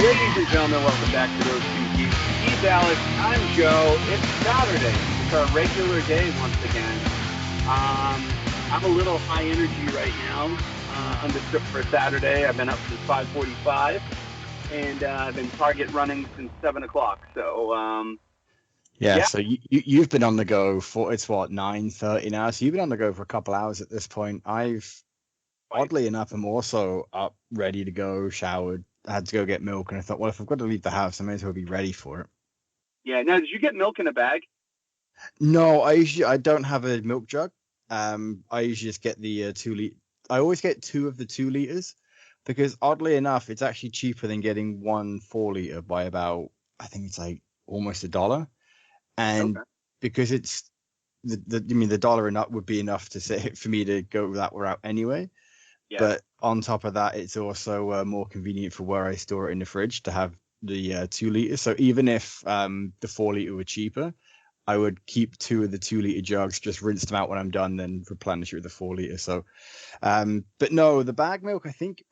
Ladies and gentlemen, welcome back to Those Two Geeks. He's Alex, I'm Joe. It's Saturday. It's our regular day once again. I'm a little high energy right now on the trip for Saturday. I've been up since 5:45, and I've been target running since 7 o'clock. So, yeah. So you've been on the go for, it's what, 9:30 now? So you've been on the go for a couple hours at this point. Oddly enough, I'm also up, ready to go, showered. I had to go get milk, and I thought, well, if I've got to leave the house, I may as well be ready for it. Yeah. Now, did you get milk in a bag? No, I don't have a milk jug. I usually just get the 2 liter. I always get 2 of the 2 liters because, oddly enough, it's actually cheaper than getting 1 4-liter by about, I think it's like almost $1. And because it's the dollar and up would be enough to say for me to go that route anyway. Yeah. But on top of that, it's also more convenient for where I store it in the fridge to have the 2 liters. So even if the 4-liter were cheaper, I would keep 2 of the 2-liter jugs, just rinse them out when I'm done, then replenish it with the 4-liter. So, but no, the bag milk, I think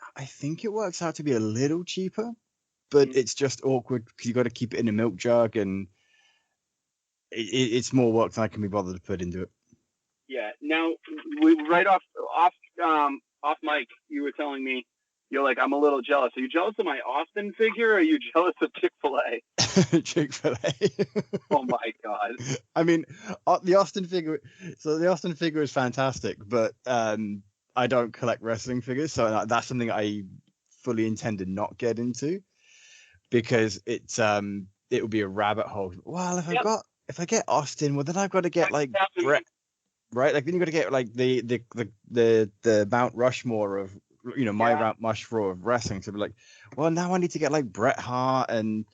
it works out to be a little cheaper, but it's just awkward because you got to keep it in a milk jug, and it's more work than I can be bothered to put into it. Yeah. Now, we right off mic, you were telling me, you're like, I'm a little jealous. Are you jealous of my Austin figure, or are you jealous of Chick-fil-A? Chick-fil-A. Oh my God. I mean, the Austin figure. So the Austin figure is fantastic, but I don't collect wrestling figures, so that's something I fully intend to not get into because it would be a rabbit hole. Well, if I get Austin, well, then I've got to get like Brett. Right, like then you got to get like the Mount Rushmore of my Mount Rushmore of wrestling. So be like, well, now I need to get like Bret Hart, and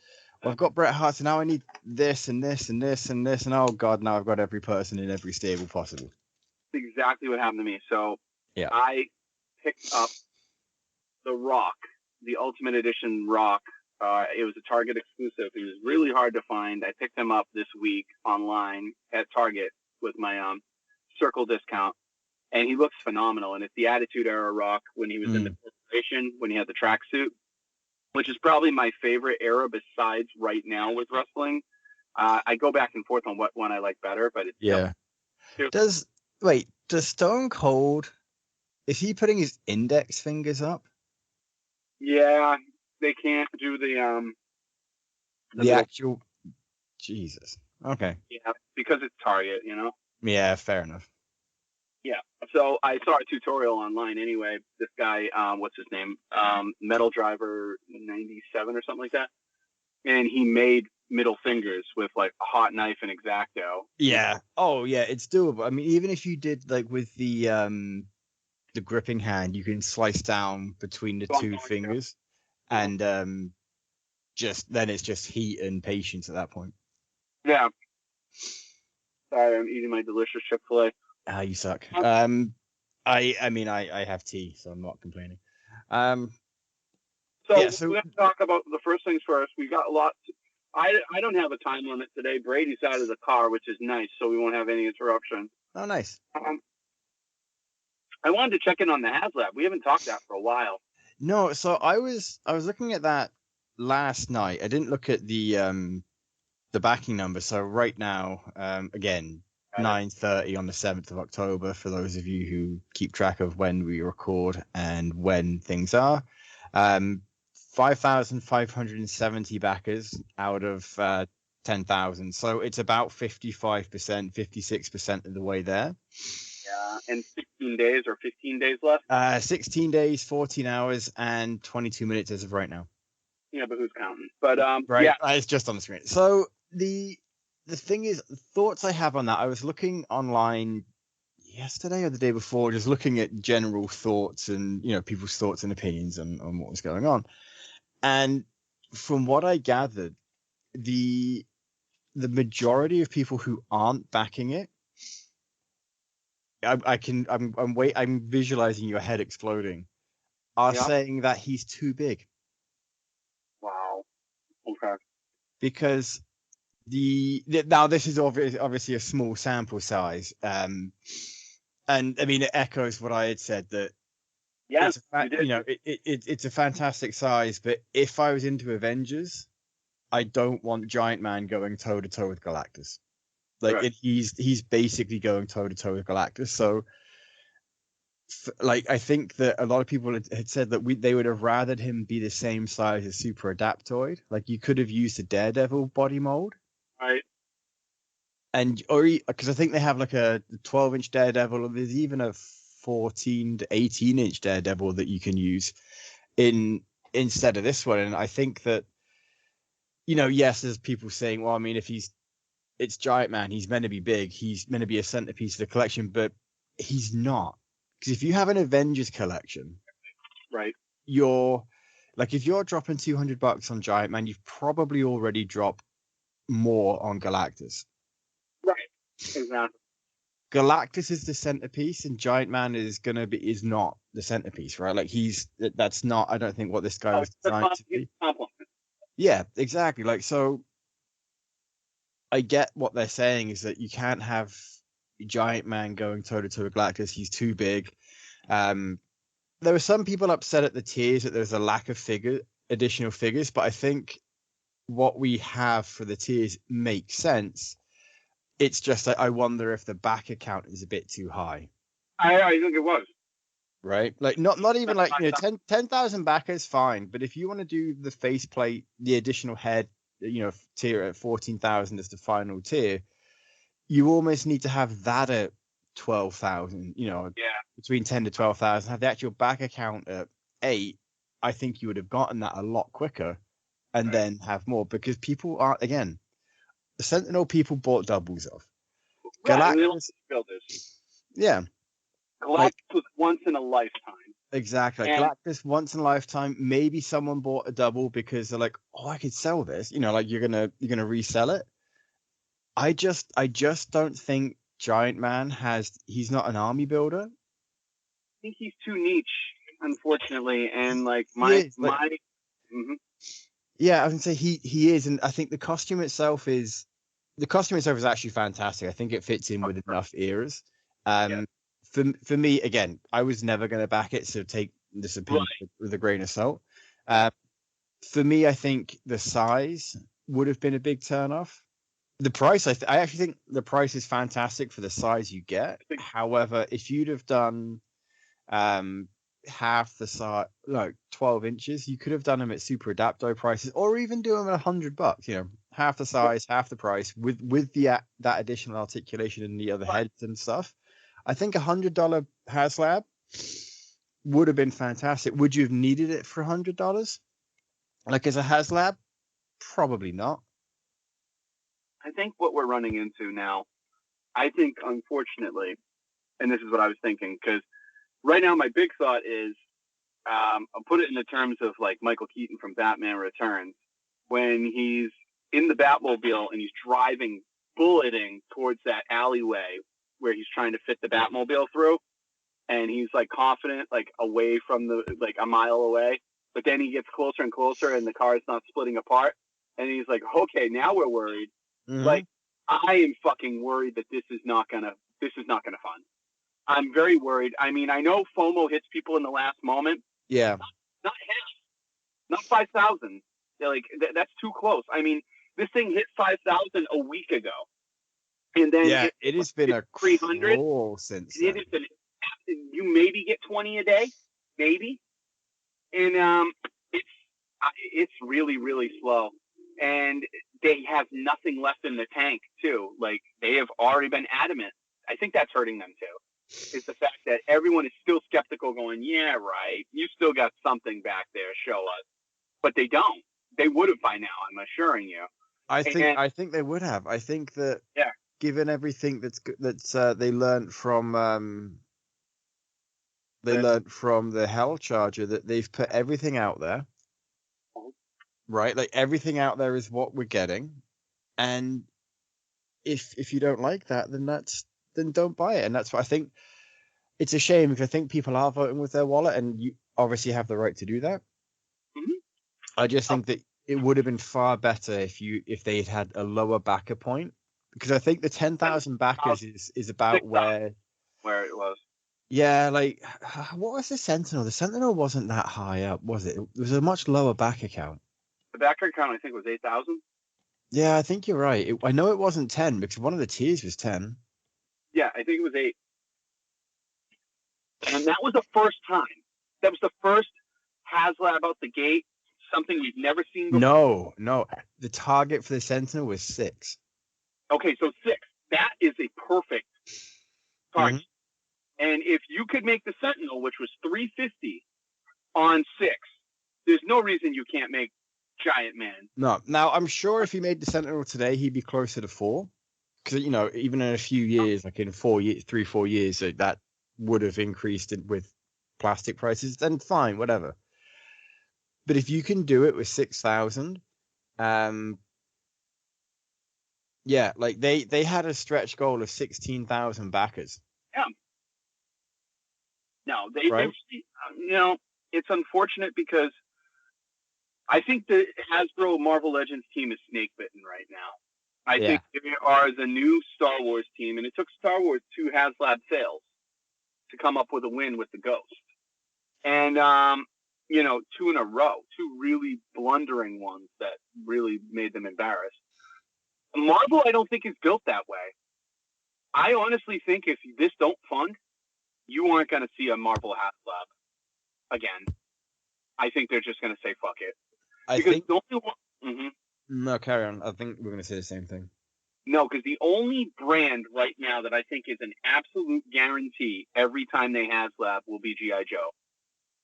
I've got Bret Hart, so now I need this and this and this and this, and oh God, now I've got every person in every stable possible. That's exactly what happened to me. So I picked up the Rock, the Ultimate Edition Rock. It was a Target exclusive. It was really hard to find. I picked them up this week online at Target with my Circle discount, and he looks phenomenal. And it's the Attitude Era Rock when he was in the corporation, when he had the tracksuit, which is probably my favorite era besides right now with wrestling. I go back and forth on what one I like better, but it's Does Stone Cold, is he putting his index fingers up? Yeah, they can't do the actual. Jesus. Okay. Yeah, because it's Target, Yeah, fair enough. Yeah, so I saw a tutorial online anyway. This guy, what's his name? Metal Driver 97 or something like that. And he made middle fingers with like a hot knife and X-Acto. Yeah. Oh, yeah, it's doable. I mean, even if you did like with the gripping hand, you can slice down between the 2 fingers, and then it's just heat and patience at that point. Yeah. Sorry, I'm eating my delicious Chick-fil-A. You suck. I mean, I have tea, so I'm not complaining. So let's talk about the first things first. We got a lot. I don't have a time limit today. Brady's out of the car, which is nice, so we won't have any interruption. Oh, nice. I wanted to check in on the HasLab. We haven't talked that for a while. No, so I was looking at that last night. I didn't look at the backing number. So right now, again, 9:30 on the 7th of October, for those of you who keep track of when we record and when things are. 5,570 backers out of 10,000. So it's about 55%, 56% of the way there. Yeah, and 16 days or 15 days left? 16 days, 14 hours, and 22 minutes as of right now. Yeah, but who's counting? But right, yeah. It's just on the screen. So the thing is, thoughts I have on that, I was looking online yesterday or the day before, just looking at general thoughts and people's thoughts and opinions on what was going on. And from what I gathered, the majority of people who aren't backing it, I'm visualizing your head exploding, are saying that he's too big. Wow. Okay. Because now this is obviously a small sample size, and I mean it echoes what I had said, that Yes, it's a fantastic size. But if I was into Avengers, I don't want Giant Man going toe to toe with Galactus. Like he's basically going toe to toe with Galactus. So, like, I think that a lot of people had said that they would have rathered him be the same size as Super Adaptoid. Like, you could have used a Daredevil body mold, right? And because I think they have like a 12-inch Daredevil, or there's even a 14 to 18-inch Daredevil that you can use instead of this one. And I think that, yes, there's people saying, well, I mean, it's Giant Man, he's meant to be big, he's meant to be a centerpiece of the collection, but he's not. Because if you have an Avengers collection, right, if you're dropping $200 on Giant Man, you've probably already dropped more on Galactus. Right, exactly. Galactus is the centerpiece, and Giant Man is not the centerpiece, right? Like that's not. I don't think what this guy was designed to be. Yeah, exactly. Like, so I get what they're saying is that you can't have Giant Man going toe to toe with Galactus. He's too big. There were some people upset at the tiers that there's a lack of additional figures, but I think what we have for the tiers makes sense. It's just I wonder if the backer count is a bit too high. I think it was. Right? Like not even like 10,000 backers, fine. But if you want to do the faceplate, the additional head, tier at 14,000 as the final tier, you almost need to have that at 12,000. Between 10 to 12,000. Have the actual backer count at 8. I think you would have gotten that a lot quicker, and then have more, because people aren't, again. The Sentinel people bought doubles of. Galactus, yeah. Galactus was once in a lifetime. Exactly. Galactus once in a lifetime. Maybe someone bought a double because they're like, oh, I could sell this. Like you're gonna resell it. I just don't think Giant Man he's not an army builder. I think he's too niche, unfortunately, and like my. Mm-hmm. Yeah, I was gonna say he is, and I think the costume itself is actually fantastic. I think it fits in with enough eras. For me, again, I was never going to back it, so take this opinion with a grain of salt. For me, I think the size would have been a big turnoff. The price, I actually think the price is fantastic for the size you get. However, if you'd have done half the size, 12 inches, you could have done them at Super Adapto prices, or even do them at $100. Half the size, half the price, with that additional articulation and the other heads and stuff. I think $100 HasLab would have been fantastic. Would you have needed it for $100? Like, as a HasLab? Probably not. I think what we're running into now, I think, unfortunately, and this is what I was thinking, because right now my big thought is, I'll put it in the terms of like Michael Keaton from Batman Returns, when he's in the Batmobile and he's driving, bulleting towards that alleyway where he's trying to fit the Batmobile through, and he's like confident, like away from like a mile away, but then he gets closer and closer and the car is not splitting apart, and he's like, okay, now we're worried. Mm-hmm. Like, I am fucking worried that this is not gonna fun. I'm very worried. I mean, I know FOMO hits people in the last moment. Yeah. Not half. Not 5,000. Like, that's too close. I mean, this thing hit 5,000 a week ago. And then it has been a 300 since then. You maybe get 20 a day, maybe. And it's really, really slow. And they have nothing left in the tank, too. Like, they have already been adamant. I think that's hurting them, too. Is the fact that everyone is still skeptical, going, yeah, right, you still got something back there, show us. But they don't. They would have by now, I'm assuring you. I think they would have. I think that given everything that's they learned from the Hell Charger, that they've put everything out there. Right? Like, everything out there is what we're getting. And if you don't like that, then don't buy it. And that's what I think. It's a shame, because I think people are voting with their wallet, and you obviously have the right to do that. Mm-hmm. I just think that it would have been far better if they had a lower backer point, because I think the 10,000 backers is about where it was. Yeah, like what was the Sentinel? The Sentinel wasn't that high up, was it? It was a much lower backer count. The backer count, I think, was 8,000. Yeah, I think you're right. I know it wasn't 10 because one of the tiers was 10. Yeah, I think it was 8. And that was the first time. That was the first HasLab out the gate. Something we've never seen before. No. The target for the Sentinel was 6. Okay, so 6. That is a perfect target. Mm-hmm. And if you could make the Sentinel, which was 350 on 6, there's no reason you can't make Giant Man. No. Now, I'm sure if he made the Sentinel today, he'd be closer to 4. Because, even in a few years, like in 4 years, that would have increased with plastic prices, then fine, whatever. But if you can do it with 6,000, yeah, like they had a stretch goal of 16,000 backers. Yeah. No, it's unfortunate because I think the Hasbro Marvel Legends team is snake bitten right now. I think they are the new Star Wars team, and it took Star Wars 2 HasLab sales to come up with a win with the Ghost. And, 2 in a row, 2 really blundering ones that really made them embarrassed. Marvel, I don't think, is built that way. I honestly think if this don't fund, you aren't going to see a Marvel HasLab again. I think they're just going to say, fuck it. The only one... Mm-hmm. No, carry on. I think we're going to say the same thing. No, because the only brand right now that I think is an absolute guarantee every time they HasLab will be G.I. Joe.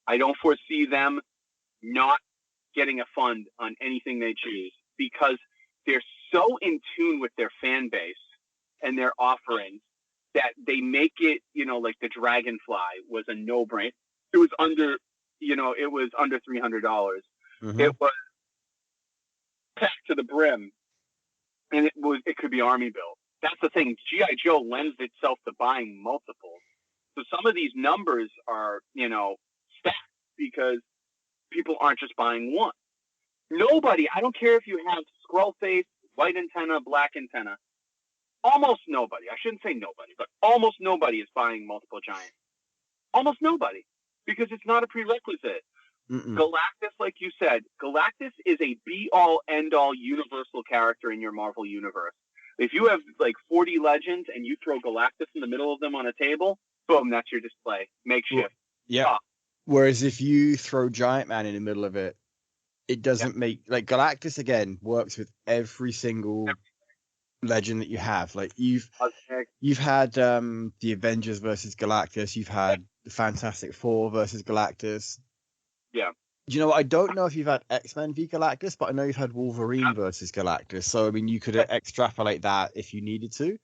I don't foresee them not getting a fund on anything they choose because they're so in tune with their fan base and their offerings that they make it, like the Dragonfly was a no-brainer. It was under, $300. Mm-hmm. It was packed to the brim, and it could be army built. That's the thing. G.I. Joe lends itself to buying multiples. So some of these numbers are, stacked because people aren't just buying one. Nobody, I don't care if you have scroll face, white antenna, black antenna, almost nobody, I shouldn't say nobody, but almost nobody is buying multiple Giants. Almost nobody, because it's not a prerequisite. Mm-mm. Galactus, like you said, Galactus is a be-all, end-all universal character in your Marvel universe. If you have like 40 legends and you throw Galactus in the middle of them on a table, boom, that's your display. Makeshift. Yeah. Whereas if you throw Giant Man in the middle of it, it doesn't make... Like, Galactus, again, works with every single legend that you have. Like, you've had the Avengers versus Galactus. You've had the Fantastic Four versus Galactus. Yeah. Do you know what? I don't know if you've had X-Men v Galactus, but I know you've had Wolverine versus Galactus. So, I mean, you could extrapolate that if you needed to.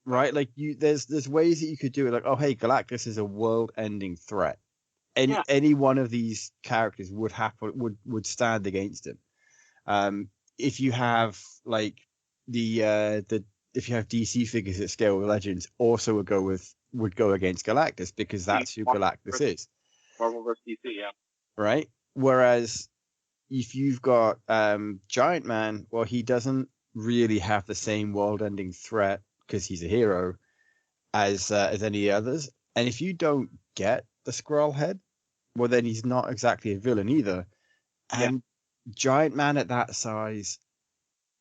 Right? Like, there's ways that you could do it. Like, oh, hey, Galactus is a world-ending threat. Any one of these characters would stand against him. If you have like if you have DC figures at scale with Legends, also would go against Galactus because that's who Galactus is. Marvel vs. DC, yeah. Right. Whereas if you've got Giant Man, well, he doesn't really have the same world-ending threat because he's a hero as any others. And if you don't get the Skrull head, well, then he's not exactly a villain either. And Giant Man at that size,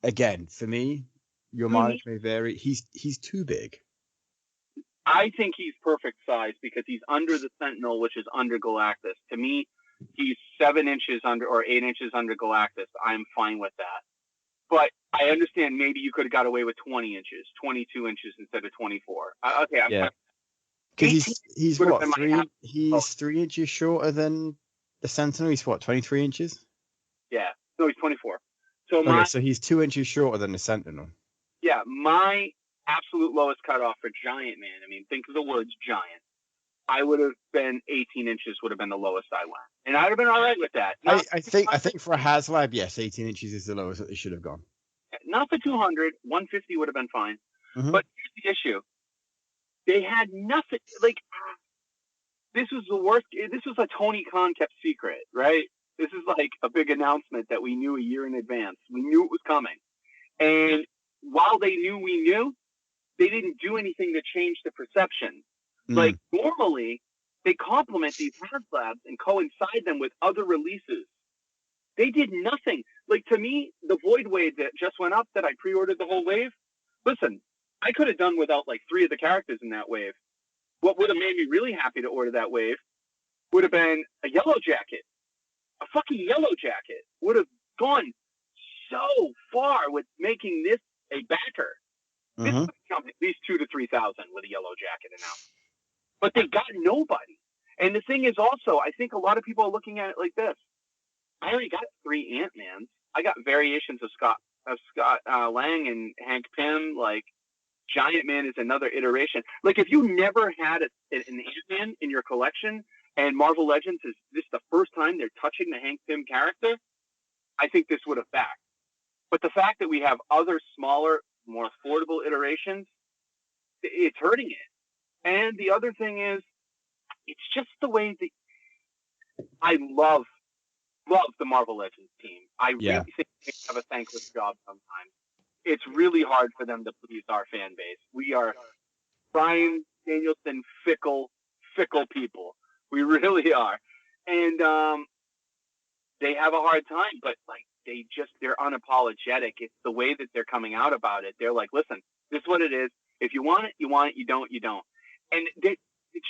again, for me, your mileage may vary. He's too big. I think he's perfect size because he's under the Sentinel, which is under Galactus. To me, he's 7 inches under or 8 inches under Galactus. I'm fine with that. But I understand maybe you could have got away with 20 inches, 22 inches instead of 24. Okay, I'm fine. Because he's what, 3 inches shorter than the Sentinel? He's what, 23 inches? Yeah. No, he's 24. So he's 2 inches shorter than the Sentinel. Yeah, my absolute lowest cutoff for Giant Man, I mean, think of the words giant. I would have been 18 inches would have been the lowest I went. And I would have been all right with that. I think for a HasLab, yes, 18 inches is the lowest that they should have gone. Not for 200. 150 would have been fine. Mm-hmm. But here's the issue. They had nothing. Like, this was the worst. This was a Tony Khan kept secret, right? This is like a big announcement that we knew a year in advance. We knew it was coming. And while they knew we knew, they didn't do anything to change the perception. Like, normally, they complement these HasLabs and coincide them with other releases. They did nothing. Like, to me, the Void Wave that just went up that I pre-ordered the whole wave, listen, I could have done without, like, 3 of the characters in that wave. What would have made me really happy to order that wave would have been a Yellow Jacket. A fucking Yellow Jacket would have gone so far with making this a backer. This would come at least 2,000 to 3,000 with a Yellow Jacket announced. But they got nobody. And the thing is also, I think a lot of people are looking at it like this. I already got 3 Ant-Mans. I got variations of Scott Lang and Hank Pym. Like, Giant Man is another iteration. Like, if you never had an Ant-Man in your collection and Marvel Legends is this the first time they're touching the Hank Pym character, I think this would have backed. But the fact that we have other smaller, more affordable iterations, it's hurting it. And the other thing is, it's just the way that I love the Marvel Legends team. I really think they have a thankless job sometimes. It's really hard for them to please our fan base. We are Brian Danielson fickle people. We really are. And they have a hard time, but like they're unapologetic. It's the way that they're coming out about it. They're like, listen, this is what it is. If you want it, you want it. You don't, you don't. And the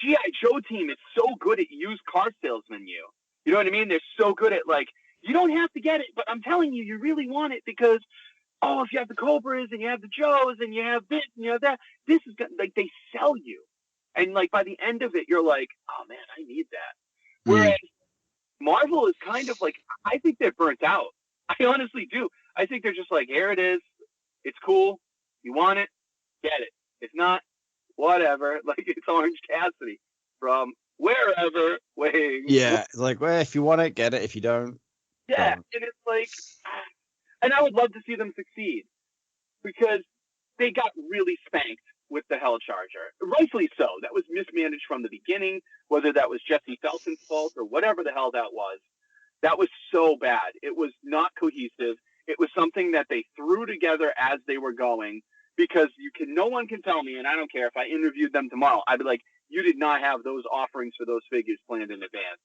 G.I. Joe team is so good at used car salesman you. You know what I mean? They're so good at, like, you don't have to get it, but I'm telling you, you really want it because, oh, if you have the Cobras and you have the Joes and you have this and you have that, this is good. Like, they sell you. And, like, by the end of it, you're like, oh, man, I need that. Whereas Marvel is kind of like, I think they're burnt out. I honestly do. I think they're just like, here it is. It's cool. You want it? Get it. If not, whatever. Like, it's Orange Cassidy from wherever wings. Yeah, it's like, well, if you want it, get it. If you don't, yeah, don't. And it's like, and I would love to see them succeed because they got really spanked with the Hell Charger. Rightfully so. That was mismanaged from the beginning, whether that was Jesse Felton's fault or whatever the hell that was. That was so bad. It was not cohesive. It was something that they threw together as they were going because no one can tell me, and I don't care if I interviewed them tomorrow, I'd be like, you did not have those offerings for those figures planned in advance.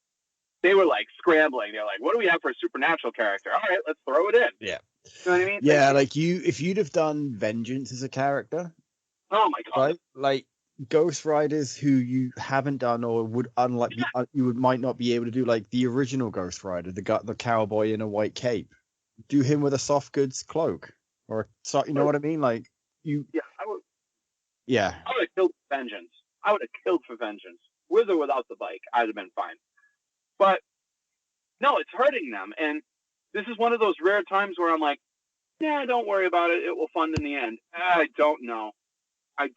They were like scrambling. They're like, what do we have for a supernatural character? All right, let's throw it in. Yeah. You know what I mean? Yeah, like if you'd have done Vengeance as a character. Oh my God. Right? Like Ghost Riders who you haven't done or would might not be able to do, like the original Ghost Rider, the cowboy in a white cape. Do him with a soft goods cloak. Or you know what I mean? Like you I would have killed Vengeance. I would have killed for Vengeance. With or without the bike, I'd have been fine. But no, it's hurting them. And this is one of those rare times where I'm like, yeah, don't worry about it. It will fund in the end. I don't know. There's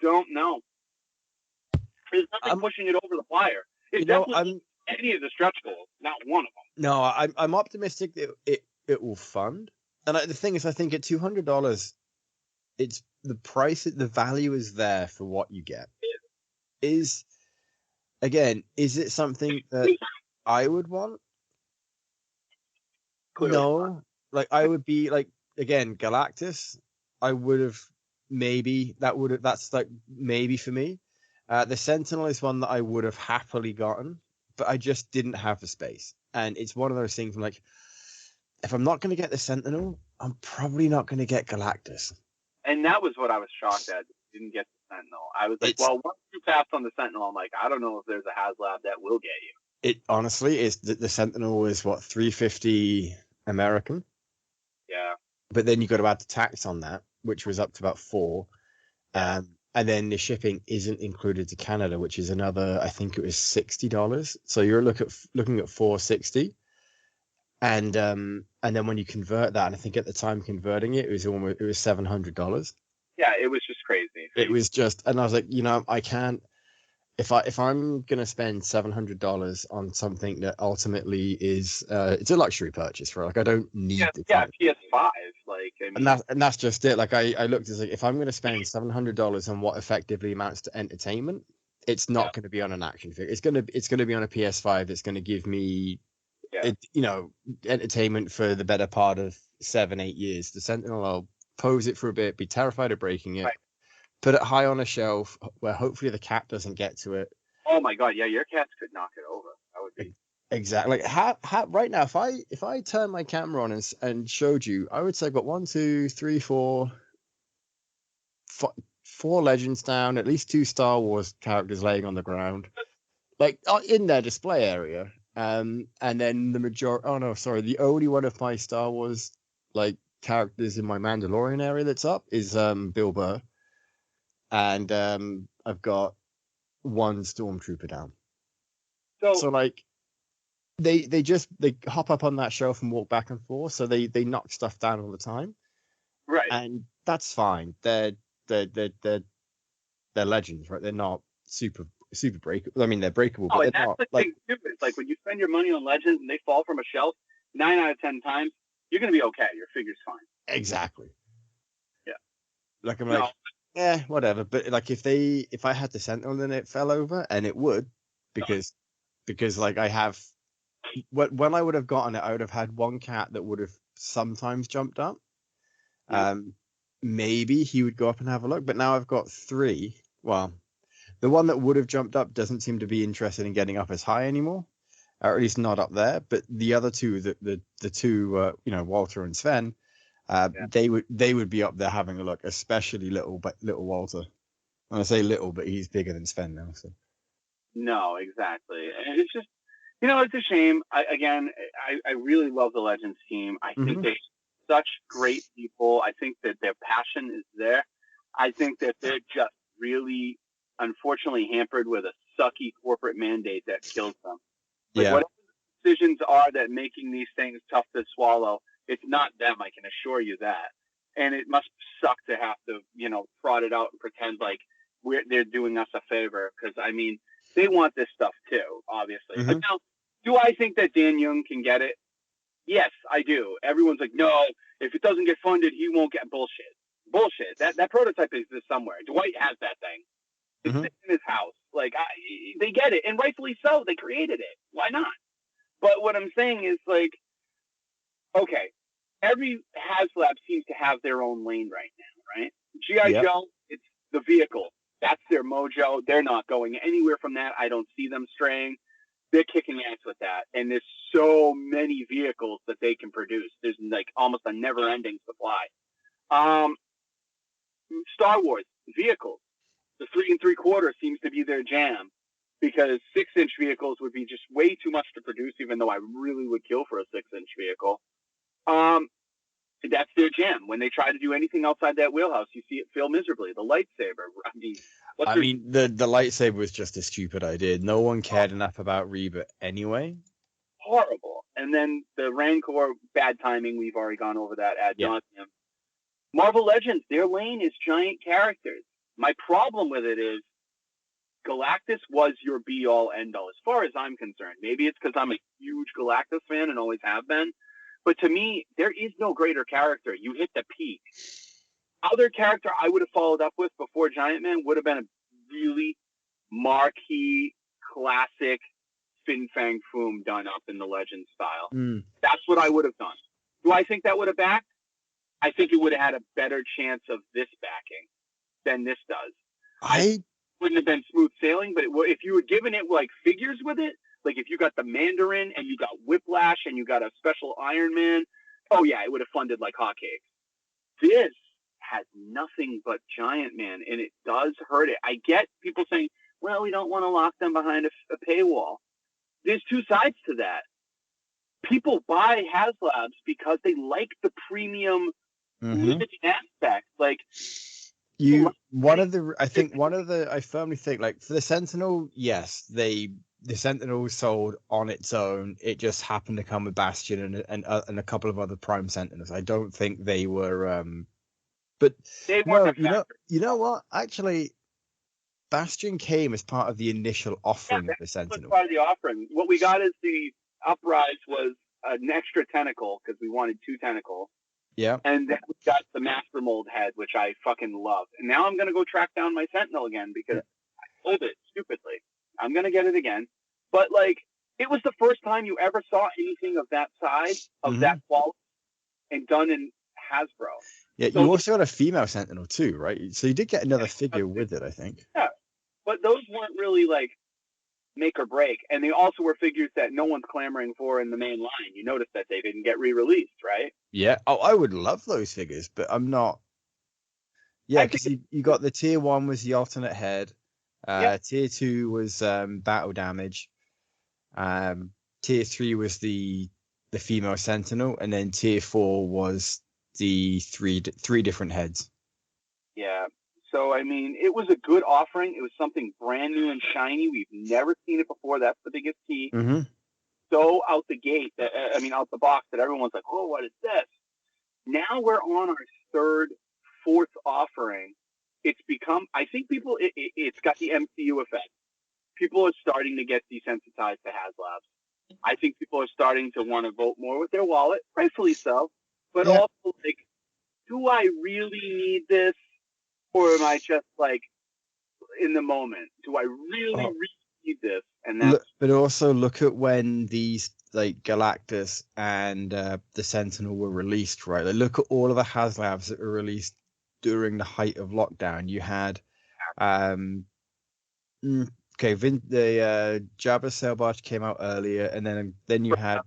nothing pushing it over the wire. It's definitely any of the stretch goals, not one of them. No, I'm optimistic that it will fund. And the thing is, I think at $200, it's the price, the value is there for what you get. Is it something that I would want? Clearly no. Not. Like, I would be like, again, Galactus, I would have that's like maybe for me. The Sentinel is one that I would have happily gotten, but I just didn't have the space. And it's one of those things I'm like, if I'm not going to get the Sentinel, I'm probably not going to get Galactus. And that was what I was shocked at. Didn't get the Sentinel. I was like, well, once you tapped on the Sentinel, I'm like, I don't know if there's a HasLab that will get you. It honestly is. The Sentinel is what, $350 American? Yeah. But then you got to add the tax on that, which was up to about $4. And then the shipping isn't included to Canada, which is another, I think it was $60. So you're looking at $460. And then when you convert that, and I think at the time converting it was $700. Yeah, it was just crazy. It was just, and I was like, I can't. If I'm gonna spend $700 on something that ultimately is it's a luxury purchase for, like, I don't need PS5, like, I mean, and that's just it. Like I looked at, like, if I'm gonna spend $700 on what effectively amounts to entertainment, it's not going to be on an action figure. It's gonna be on a PS5 that's going to give me entertainment for the better part of 7-8 years. The Sentinel, I'll pose it for a bit, be terrified of breaking it, put it high on a shelf where hopefully the cat doesn't get to it, Oh my god, yeah, your cats could knock it over. That would be exactly. Right now, if I turn my camera on and showed you, I would say I've got 1, 2, 3, 4, 4 Legends down, at least 2 Star Wars characters laying on the ground, like in their display area. And then the majority. Oh no, sorry. The only one of my Star Wars like characters in my Mandalorian area that's up is Bill Burr, and I've got 1 Stormtrooper down. So like they hop up on that shelf and walk back and forth. So they knock stuff down all the time, right, and that's fine. They're legends, right? They're not super breakable. I mean, they're breakable, but and they're that's not the like. thing too. It's like when you spend your money on Legends and they fall from a shelf 9 out of 10 times, you're gonna be okay. Your figure's fine. Exactly. Yeah. Like I'm like, yeah, whatever. But like if I had the Sentinel and it fell over, and it would, because like I have, when I would have gotten it, I would have had 1 cat that would have sometimes jumped up. Yeah. Maybe he would go up and have a look, but now I've got 3. Well, the one that would have jumped up doesn't seem to be interested in getting up as high anymore, or at least not up there. But the other 2, the 2, Walter and Sven, they would be up there having a look, especially little Walter. And I say little, but he's bigger than Sven now. So. No, exactly, and it's just, it's a shame. I really love the Legends team. I think they're such great people. I think that their passion is there. I think that they're just really, unfortunately, hampered with a sucky corporate mandate that kills them. Like, whatever the decisions are that making these things tough to swallow, it's not them, I can assure you that. And it must suck to have to, prod it out and pretend like they're doing us a favor. Because, I mean, they want this stuff too, obviously. But now, do I think that Dan Young can get it? Yes, I do. Everyone's like, no, if it doesn't get funded, he won't get bullshit. Bullshit. That prototype exists somewhere. Dwight has that thing. It's sitting in his house. Like, they get it, and rightfully so. They created it. Why not? But what I'm saying is, like, okay, every HasLab seems to have their own lane right now, right? G.I. Joe, it's the vehicle. That's their mojo. They're not going anywhere from that. I don't see them straying. They're kicking ass with that. And there's so many vehicles that they can produce. There's like almost a never-ending supply. Star Wars vehicles. The 3 3/4 seems to be their jam, because 6-inch vehicles would be just way too much to produce, even though I really would kill for a 6-inch vehicle. That's their jam. When they try to do anything outside that wheelhouse, you see it fail miserably. The lightsaber. I mean, the lightsaber was just a stupid idea. No one cared enough about Reba anyway. Horrible. And then the Rancor, bad timing. We've already gone over that ad nauseum. Marvel Legends, their lane is giant characters. My problem with it is Galactus was your be-all, end-all, as far as I'm concerned. Maybe it's because I'm a huge Galactus fan and always have been. But to me, there is no greater character. You hit the peak. Other character I would have followed up with before Giant Man would have been a really marquee, classic Fin Fang Foom done up in the Legend style. That's what I would have done. Do I think that would have backed? I think it would have had a better chance of this backing than this does. I wouldn't have been smooth sailing, but if you were given it like figures with it, like if you got the Mandarin and you got Whiplash and you got a special Iron Man, oh yeah, it would have funded like hotcakes. This has nothing but Giant Man, and it does hurt it. I get people saying, well, we don't want to lock them behind a paywall. There's 2 sides to that. People buy HasLabs because they like the premium limited aspect. Like, I firmly think, like, for the Sentinel, yes, the Sentinel sold on its own. It just happened to come with Bastion and a couple of other Prime Sentinels. I don't think they were but no, you know what? Actually, Bastion came as part of the initial offering of the Sentinel. Part of the offering. What we got is the Uprise was an extra tentacle because we wanted 2 tentacles. Yeah. And then we got the Master Mold head, which I fucking love. And now I'm going to go track down my Sentinel again because I sold it stupidly. I'm going to get it again. But, like, it was the first time you ever saw anything of that size, of that quality, and done in Hasbro. Yeah, so, you also got a female Sentinel too, right? So you did get another figure with it, I think. Yeah, but those weren't really, like, make or break. And they also were figures that no one's clamoring for in the main line. You notice that they didn't get re-released, right? Yeah. Oh, I would love those figures, but I'm not. Yeah, because you got the tier 1 was the alternate head. Tier 2 was battle damage. Tier 3 was the female sentinel, and then tier 4 was the three different heads. Yeah. So, I mean, it was a good offering. It was something brand new and shiny. We've never seen it before. That's the biggest key. Mm-hmm. So out the gate, out the box, that everyone's like, oh, what is this? Now we're on our third, fourth offering. It's become, I think it's got the MCU effect. People are starting to get desensitized to HasLabs. I think people are starting to want to vote more with their wallet, rightfully so. But also, like, do I really need this? Or am I just like in the moment? Do I really need this? And that's but also look at when these like Galactus and the Sentinel were released, right? Like, look at all of the HasLabs that were released during the height of lockdown. You had the Jabba Sail Barge came out earlier, and then you had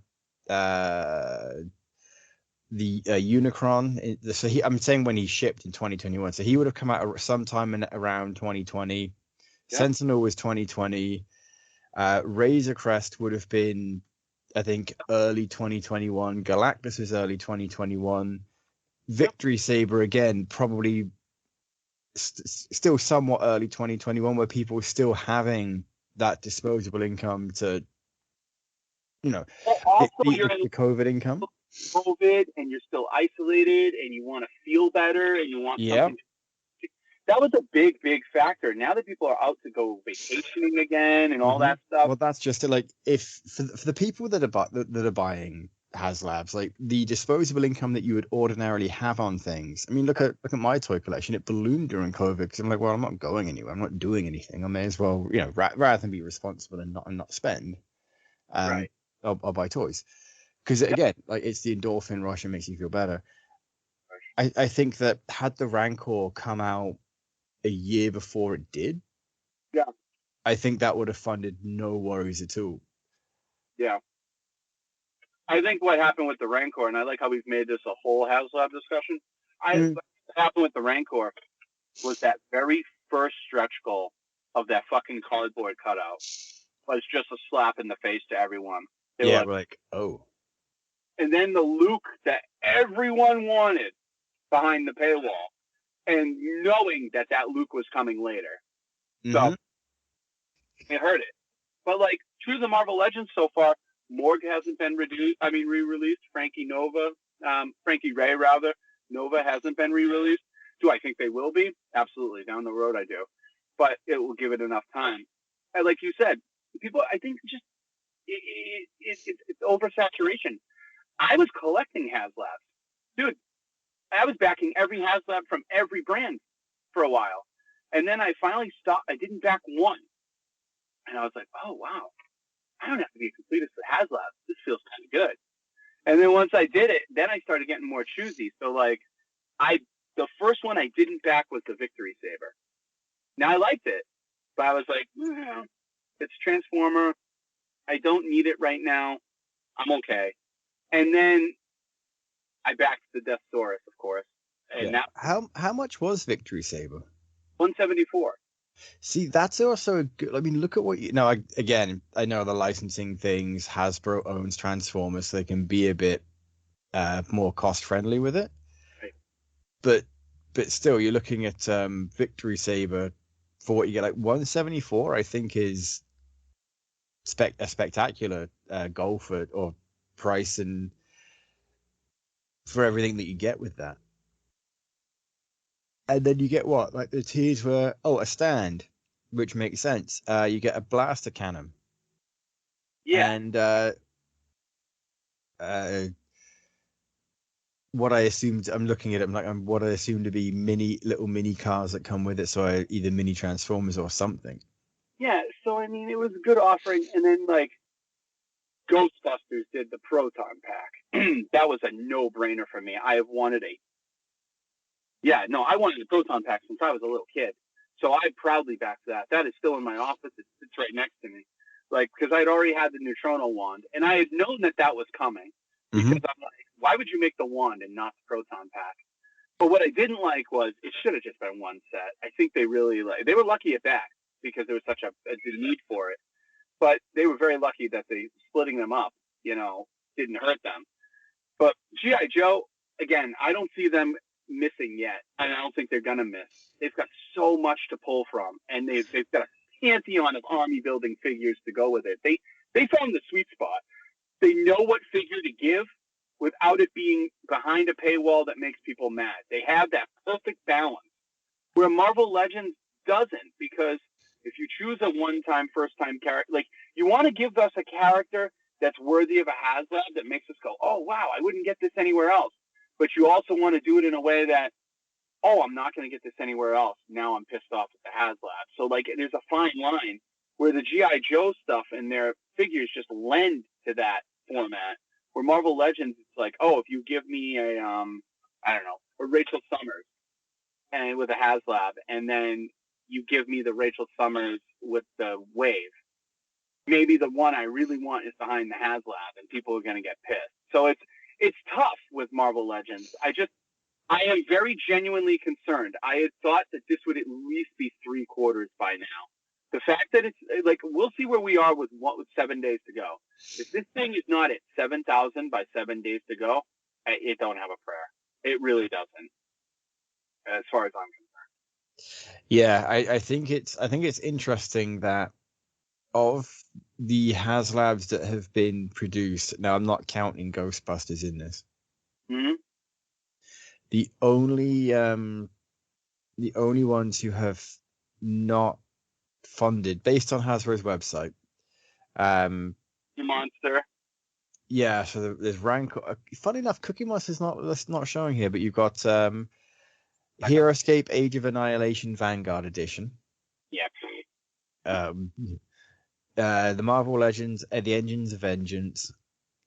the Unicron. So I'm saying when he shipped in 2021, so he would have come out sometime around 2020. Yeah. Sentinel was 2020. Razor Crest would have been, I think, early 2021. Galactus was early 2021. Victory Saber again, probably still somewhat early 2021, where people were still having that disposable income to, also the COVID income. COVID, and you're still isolated, and you want to feel better, and you want something. That was a big, big factor. Now that people are out to go vacationing again and all that stuff. Well, that's just like, if for the people that are buying HasLabs, like the disposable income that you would ordinarily have on things. I mean, look at my toy collection. It ballooned during COVID because I'm like, well, I'm not going anywhere. I'm not doing anything. I may as well, rather than be responsible and not spend. Right. I'll buy toys because again, like, it's the endorphin rush and makes you feel better. I think that had the Rancor come out a year before it did, I think that would have funded no worries at all. Yeah. I think what happened with the Rancor, and I like how we've made this a whole HasLab discussion. What happened with the Rancor was that very first stretch goal of that fucking cardboard cutout was just a slap in the face to everyone. We're like, oh. And then the Luke that everyone wanted behind the paywall, and knowing that Luke was coming later. So it hurt it. But like, true to the Marvel Legends so far, Morg hasn't been re-released. Frankie Ray Nova hasn't been re-released. Do I think they will be? Absolutely. Down the road, I do. But it will give it enough time. And like you said, people, I think just it's oversaturation. I was collecting HasLabs. Dude, I was backing every HasLab from every brand for a while. And then I finally stopped. I didn't back one. And I was like, oh, wow. I don't have to be a completist for HasLab. This feels kind of good. And then once I did it, then I started getting more choosy. So, like, the first one I didn't back was the Victory Saber. Now, I liked it, but I was like, it's Transformer. I don't need it right now. I'm okay. And then I backed the Deathsaurus, of course. And how much was Victory Saber? $174. See, that's also a good. I mean, look at what you know. I know the licensing things. Hasbro owns Transformers, so they can be a bit more cost friendly with it. Right. But still, you're looking at Victory Saber for what you get. Like 174, I think, is a spectacular goal for or price and for everything that you get with that. And then you get what? Like the tiers were, a stand, which makes sense. You get a blaster cannon. Yeah. And what I assumed, I'm looking at it, what I assume to be little mini cars that come with it. So either mini Transformers or something. Yeah. So, I mean, it was a good offering. And then, like, Ghostbusters did the Proton Pack. That was a no-brainer for me. I wanted a Proton Pack since I was a little kid. So I proudly backed that. That is still in my office. It's right next to me. like, because I'd already had the Neutrino wand, and I had known that was coming, because I'm like, why would you make the wand and not the proton pack? But what I didn't like was it should have just been one set. I think they really they were lucky at that because there was such a need for it. But they were very lucky that they splitting them up, didn't hurt them. But G.I. Joe, again, I don't see them missing yet, and I don't think they're gonna miss. They've got so much to pull from, and they've got a pantheon of army building figures to go with it. They found the sweet spot. They know what figure to give without it being behind a paywall that makes people mad. They have that perfect balance where Marvel Legends doesn't, because if you choose a one-time, first-time character, like, you want to give us a character that's worthy of a HasLab that makes us go, oh, wow, I wouldn't get this anywhere else. But you also want to do it in a way that, oh, I'm not going to get this anywhere else. Now I'm pissed off at the HasLab. So, like, there's a fine line where the G.I. Joe stuff and their figures just lend to that format. Where Marvel Legends, it's like, oh, if you give me a Rachel Summers and with a HasLab, and then you give me the Rachel Summers with the Wave, maybe the one I really want is behind the HasLab, and people are going to get pissed. So it's tough with Marvel Legends. I am very genuinely concerned. I had thought that this would at least be 3/4 by now. The fact that it's like, we'll see where we are with 7 days to go. If this thing is not at 7,000 by 7 days to go, it don't have a prayer. It really doesn't, as far as I'm concerned. Yeah, I think it's interesting that of the HasLabs that have been produced, now I'm not counting Ghostbusters in this. Mm-hmm. The only ones who have not funded, based on Hasbro's website, Monster. Yeah, so there's Rancor. Funny enough, Cookie Monster's not showing here, but you've got Heroescape Age of Annihilation Vanguard Edition. Yeah. The Marvel Legends, the Engines of Vengeance.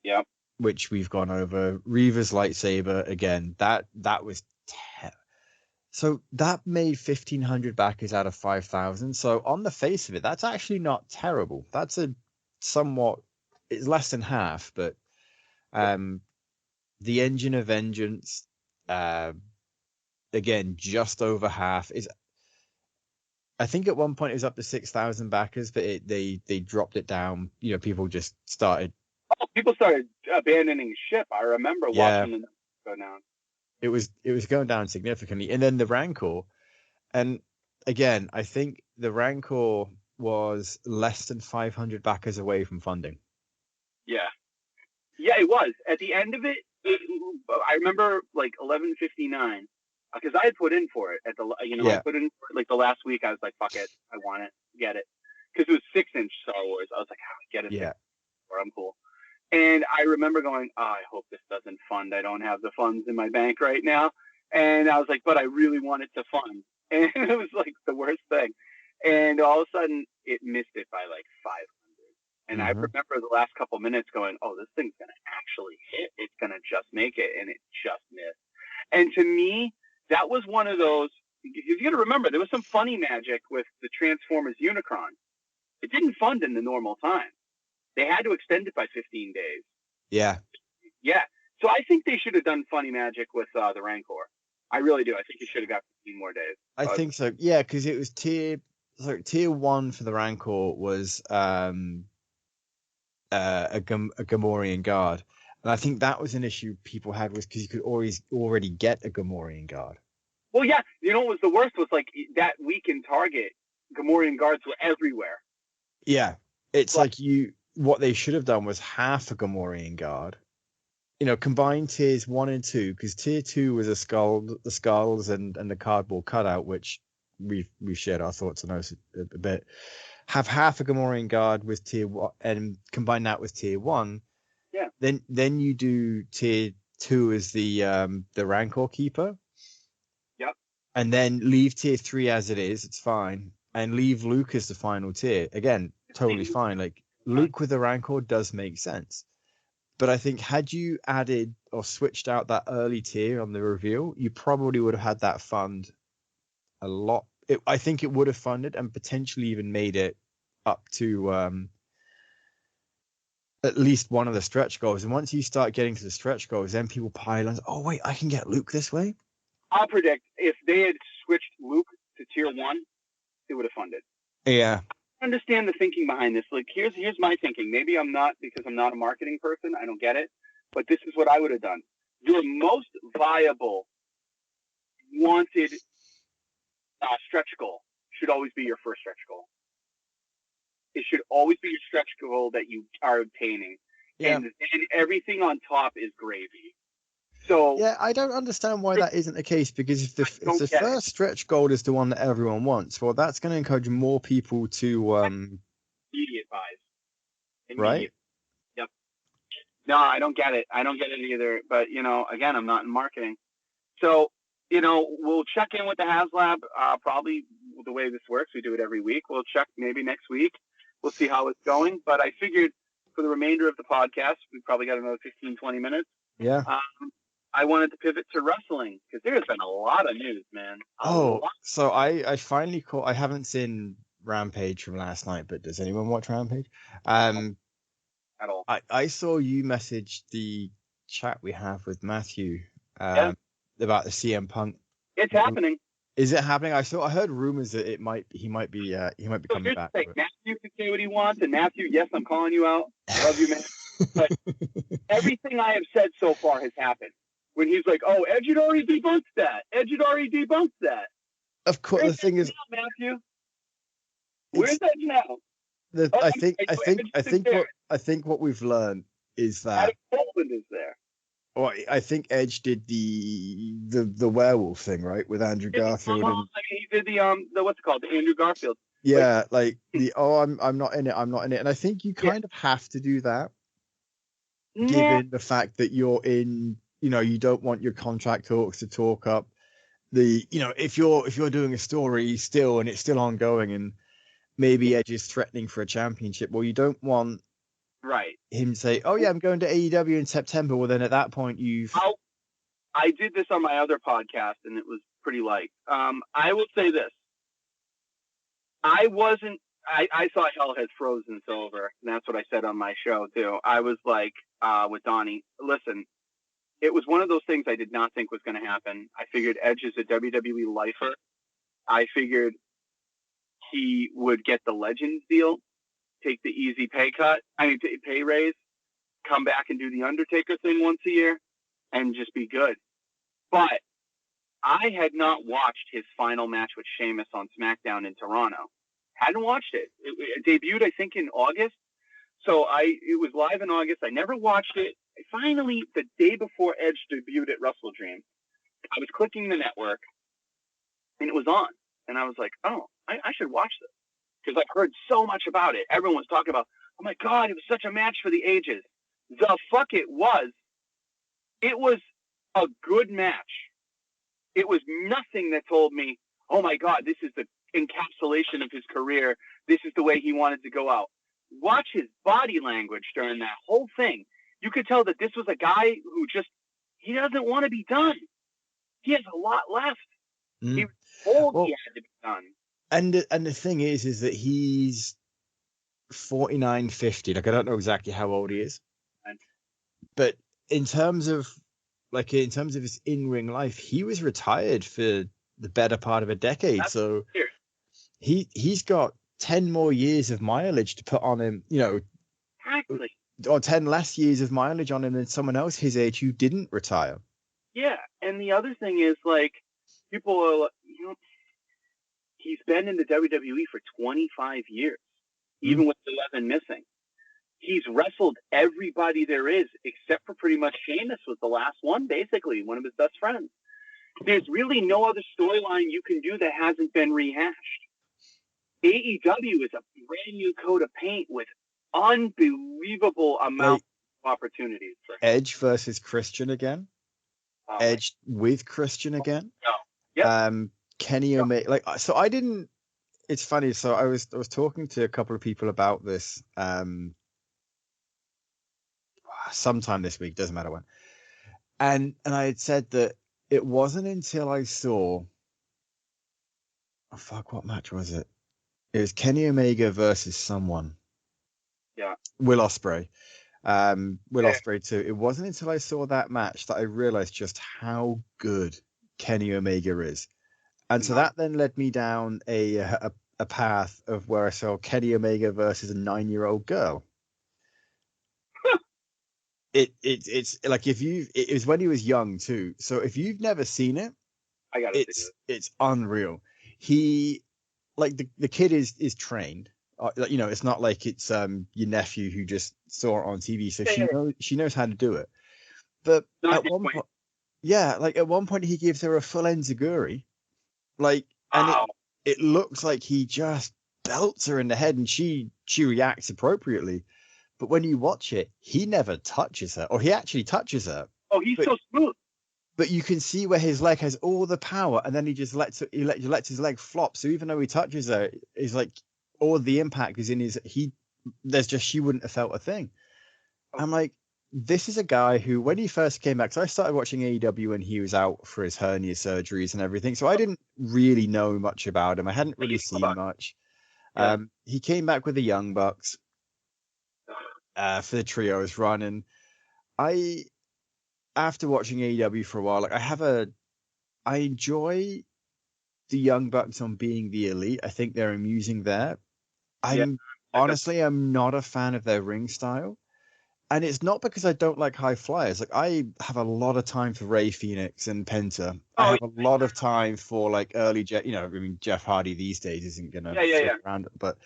Yeah. Which we've gone over. Reaver's Lightsaber again. That was so that made 1,500 backers out of 5,000. So on the face of it, that's actually not terrible. That's it's less than half, but the Engine of Vengeance, again, just over half. I think at one point it was up to 6,000 backers, but they dropped it down. People just started. Oh, people started abandoning ship. I remember watching them go down. It was going down significantly, and then the Rancor, and again, I think the Rancor was less than 500 backers away from funding. Yeah, it was. At the end of it, I remember like 11:59, because I had put in for it I put in for it like the last week. I was like, fuck it, I want it, get it, because it was 6-inch Star Wars. I was like, get it, or I'm cool. And I remember going, I hope this doesn't fund. I don't have the funds in my bank right now. And I was like, but I really want it to fund. And it was like the worst thing. And all of a sudden, it missed it by like 500. And I remember the last couple minutes going, oh, this thing's going to actually hit. It's going to just make it. And it just missed. And to me, that was one of those, you got to remember, there was some funny magic with the Transformers Unicron. It didn't fund in the normal time. They had to extend it by 15 days. Yeah. So I think they should have done funny magic with the Rancor. I really do. I think you should have got 15 more days. I think so. Yeah, because it was tier 1 for the Rancor was a Gamorrean Guard, and I think that was an issue people had, was because you could already get a Gamorrean Guard. Well, yeah. What was the worst was like that week in Target, Gamorrean Guards were everywhere. Yeah, it's like what they should have done was half a Gamorrean Guard. Combine tiers 1 and 2, because tier 2 was the skulls and the cardboard cutout, which we've shared our thoughts on those a bit. Have half a Gamorrean Guard with tier 1 and combine that with tier 1. Yeah. Then you do tier 2 as the Rancor Keeper. Yep. And then leave tier 3 as it is. It's fine. And leave Luke as the final tier. Again, totally fine. Like, Luke with the Rancor does make sense. But I think had you added or switched out that early tier on the reveal, you probably would have had that fund a lot. I think it would have funded and potentially even made it up to at least one of the stretch goals. And once you start getting to the stretch goals, then people pile on. Oh wait, I can get Luke this way. I'll predict if they had switched Luke to tier 1, they would have funded. Yeah. I understand the thinking behind this. Like, here's my thinking. Maybe I'm not, because I'm not a marketing person. I don't get it. But this is what I would have done. Your most viable, wanted stretch goal should always be your first stretch goal. It should always be your stretch goal that you are obtaining. Yeah. And everything on top is gravy. So yeah, I don't understand why that isn't the case, because if the first stretch goal is the one that everyone wants, well, that's going to encourage more people to immediate buys. Right? Yep. No, I don't get it. I don't get it either. But again, I'm not in marketing, so we'll check in with the HasLab. Probably the way this works, we do it every week. We'll check maybe next week. We'll see how it's going. But I figured for the remainder of the podcast, we probably got another 15, 20 minutes. Yeah. I wanted to pivot to wrestling because there's been a lot of news, man. So I finally caught. I haven't seen Rampage from last night, but does anyone watch Rampage? At all. I saw you message the chat we have with Matthew about the CM Punk. It's happening. Is it happening? I heard rumors that he might be coming back. Matthew can say what he wants, and Matthew, yes, I'm calling you out. Love you, man. But everything I have said so far has happened. When he's like, "Oh, Edge had already debunked that. Edge had already debunked that." Of course, the thing is, now, Matthew, where's Edge now? I think what we've learned is that Adam Copeland is there. Well, I think Edge did the werewolf thing, right, with Andrew Garfield. He did the what's it called, the Andrew Garfield. Yeah, I'm not in it, and I think you kind of have to do that, given the fact that you're in. You don't want your contract talks to talk up if you're doing a story still and it's still ongoing and maybe Edge is threatening for a championship. Well, you don't want him to say, "Oh yeah, I'm going to AEW in September." Well, then at that point I did this on my other podcast and it was pretty light. I will say this: I thought hell has frozen over, and that's what I said on my show too. I was like with Donnie, listen. It was one of those things I did not think was going to happen. I figured Edge is a WWE lifer. I figured he would get the Legends deal, take the easy pay raise, come back and do the Undertaker thing once a year, and just be good. But I had not watched his final match with Sheamus on SmackDown in Toronto. Hadn't watched it. It debuted, I think, in August. So it was live in August. I never watched it. Finally, the day before Edge debuted at Wrestle Dream, I was clicking the network, and it was on. And I was like, oh, I should watch this. Because I've heard so much about it. Everyone was talking about, oh, my God, it was such a match for the ages. The fuck it was. It was a good match. It was nothing that told me, oh, my God, this is the encapsulation of his career. This is the way he wanted to go out. Watch his body language during that whole thing. You could tell that this was a guy who he doesn't want to be done. He has a lot left. He was told he had to be done. And the thing is that he's 49, 50. Like, I don't know exactly how old he is. But in terms of his in-ring life, he was retired for the better part of a decade. So he's got 10 more years of mileage to put on him, Exactly. Or 10 less years of mileage on him than someone else his age who didn't retire. Yeah. And the other thing is, people are, he's been in the WWE for 25 years, even with 11 missing. He's wrestled everybody there is, except for pretty much Sheamus was the last one, basically, one of his best friends. There's really no other storyline you can do that hasn't been rehashed. AEW is a brand new coat of paint with unbelievable amount of opportunities. Edge versus Christian again. Edge with Christian again. Kenny Omega. So I didn't. It's funny. So I was talking to a couple of people about this sometime this week. Doesn't matter when. And I had said that it wasn't until I saw. Oh fuck! What match was it? It was Kenny Omega versus someone. Yeah. Will Ospreay. Will Ospreay too. It wasn't until I saw that match that I realized just how good Kenny Omega is. And so that then led me down a path of where I saw Kenny Omega versus a 9-year-old girl. It's like it was when he was young too. So if you've never seen it, I gotta see it. It's unreal. He like the kid is trained. You know, it's not like it's your nephew who just saw it on TV, so she knows how to do it. But at one point, at one point he gives her a full enziguri, and it looks like he just belts her in the head, and she reacts appropriately. But when you watch it, he never touches her, or he actually touches her. Oh, he's so smooth. But you can see where his leg has all the power, and then he just lets his leg flop. So even though he touches her, it's like all the impact is in his. She wouldn't have felt a thing. I'm like, this is a guy who, when he first came back, so I started watching AEW when he was out for his hernia surgeries and everything. So I didn't really know much about him. I hadn't really seen much. Yeah. He came back with the Young Bucks for the trios run, and after watching AEW for a while, I enjoy the Young Bucks on being the elite. I think they're amusing there. I'm not a fan of their ring style. And it's not because I don't like high flyers. Like, I have a lot of time for Ray Phoenix and Penta. I have a lot of time for like early Jeff Hardy these days isn't gonna around it, but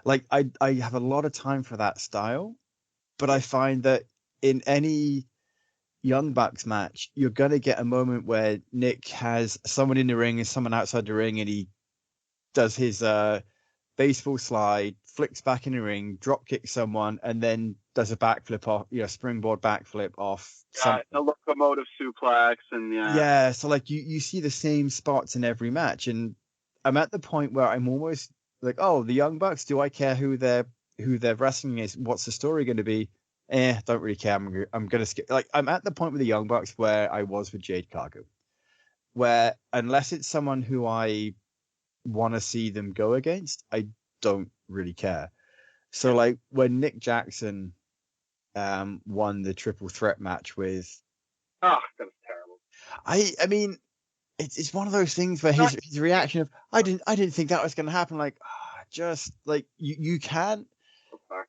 like I have a lot of time for that style. But I find that in any Young Bucks match, you're going to get a moment where Nick has someone in the ring and someone outside the ring, and he does his baseball slide, flicks back in the ring, drop kicks someone, and then does a backflip off, springboard backflip off. A locomotive suplex, and so like you see the same spots in every match, and I'm at the point where I'm almost like, oh, the Young Bucks, do I care who they're wrestling is? What's the story going to be? Don't really care. I'm gonna skip. Like, I'm at the point with the Young Bucks where I was with Jade Cargill, where unless it's someone who I want to see them go against, I don't really care. So like when Nick Jackson won the triple threat match with, that was terrible. I mean, it's one of those things where his reaction of I didn't think that was going to happen. Like, just like you can't.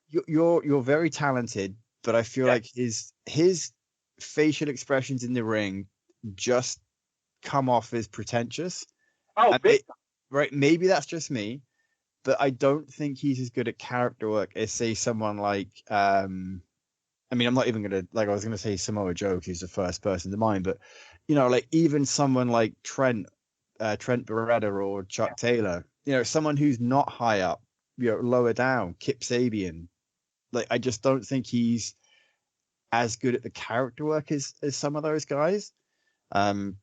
You're very talented, but I feel like his facial expressions in the ring just come off as pretentious. Right? Maybe that's just me, but I don't think he's as good at character work as, say, someone like I'm not even gonna I was gonna say Samoa Joe, who's the first person to mind, but like even someone like Trent Beretta or Chuck Taylor, someone who's not high up, lower down, Kip Sabian. Like, I just don't think he's as good at the character work as some of those guys. That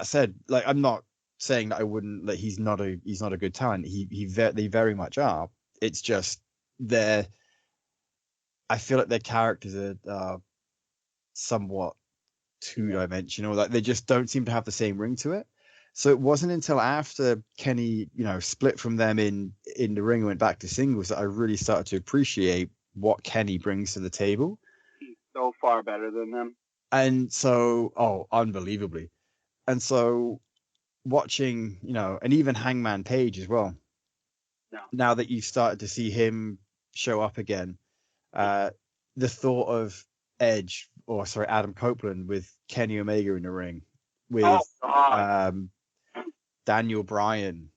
said, like, I'm not saying that I wouldn't, that he's not a good talent. They very much are. It's just I feel like their characters are somewhat two-dimensional. Like, they just don't seem to have the same ring to it. So it wasn't until after Kenny, split from them in the ring and went back to singles that I really started to appreciate what Kenny brings to the table. He's so far better than them. And so, unbelievably. And so watching, and even Hangman Page as well. No. Now that you've started to see him show up again, the thought of Adam Copeland with Kenny Omega in the ring with Daniel Bryan,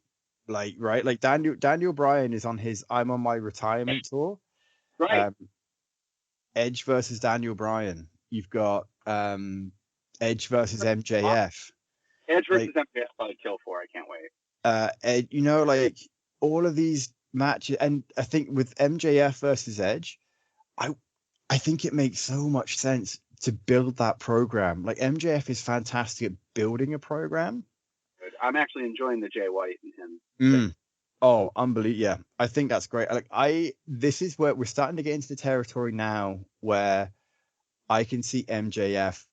like Daniel Bryan is on his I'm on my retirement tour. Right. Edge versus Daniel Bryan. You've got Edge versus MJF. Edge versus MJF probably kill for. I can't wait. Like all of these matches, and I think with MJF versus Edge, I think it makes so much sense to build that program. Like, MJF is fantastic at building a program. I'm actually enjoying the Jay White and him. Oh, unbelievable! Yeah, I think that's great. This is where we're starting to get into the territory now where I can see MJF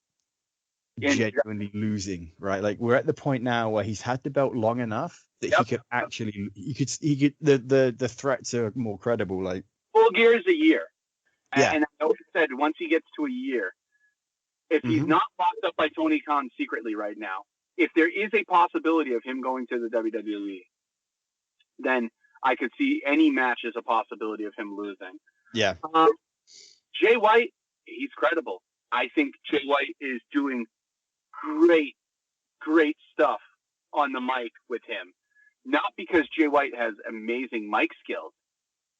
genuinely losing. Right, like we're at the point now where he's had the belt long enough that he could actually, the threats are more credible. Like Full Gear's a year. Yeah. And I know he said once he gets to a year, if he's not locked up by Tony Khan secretly right now, if there is a possibility of him going to the WWE, then I could see any match as a possibility of him losing. Yeah. Jay White, he's credible. I think Jay White is doing great stuff on the mic with him. Not because Jay White has amazing mic skills,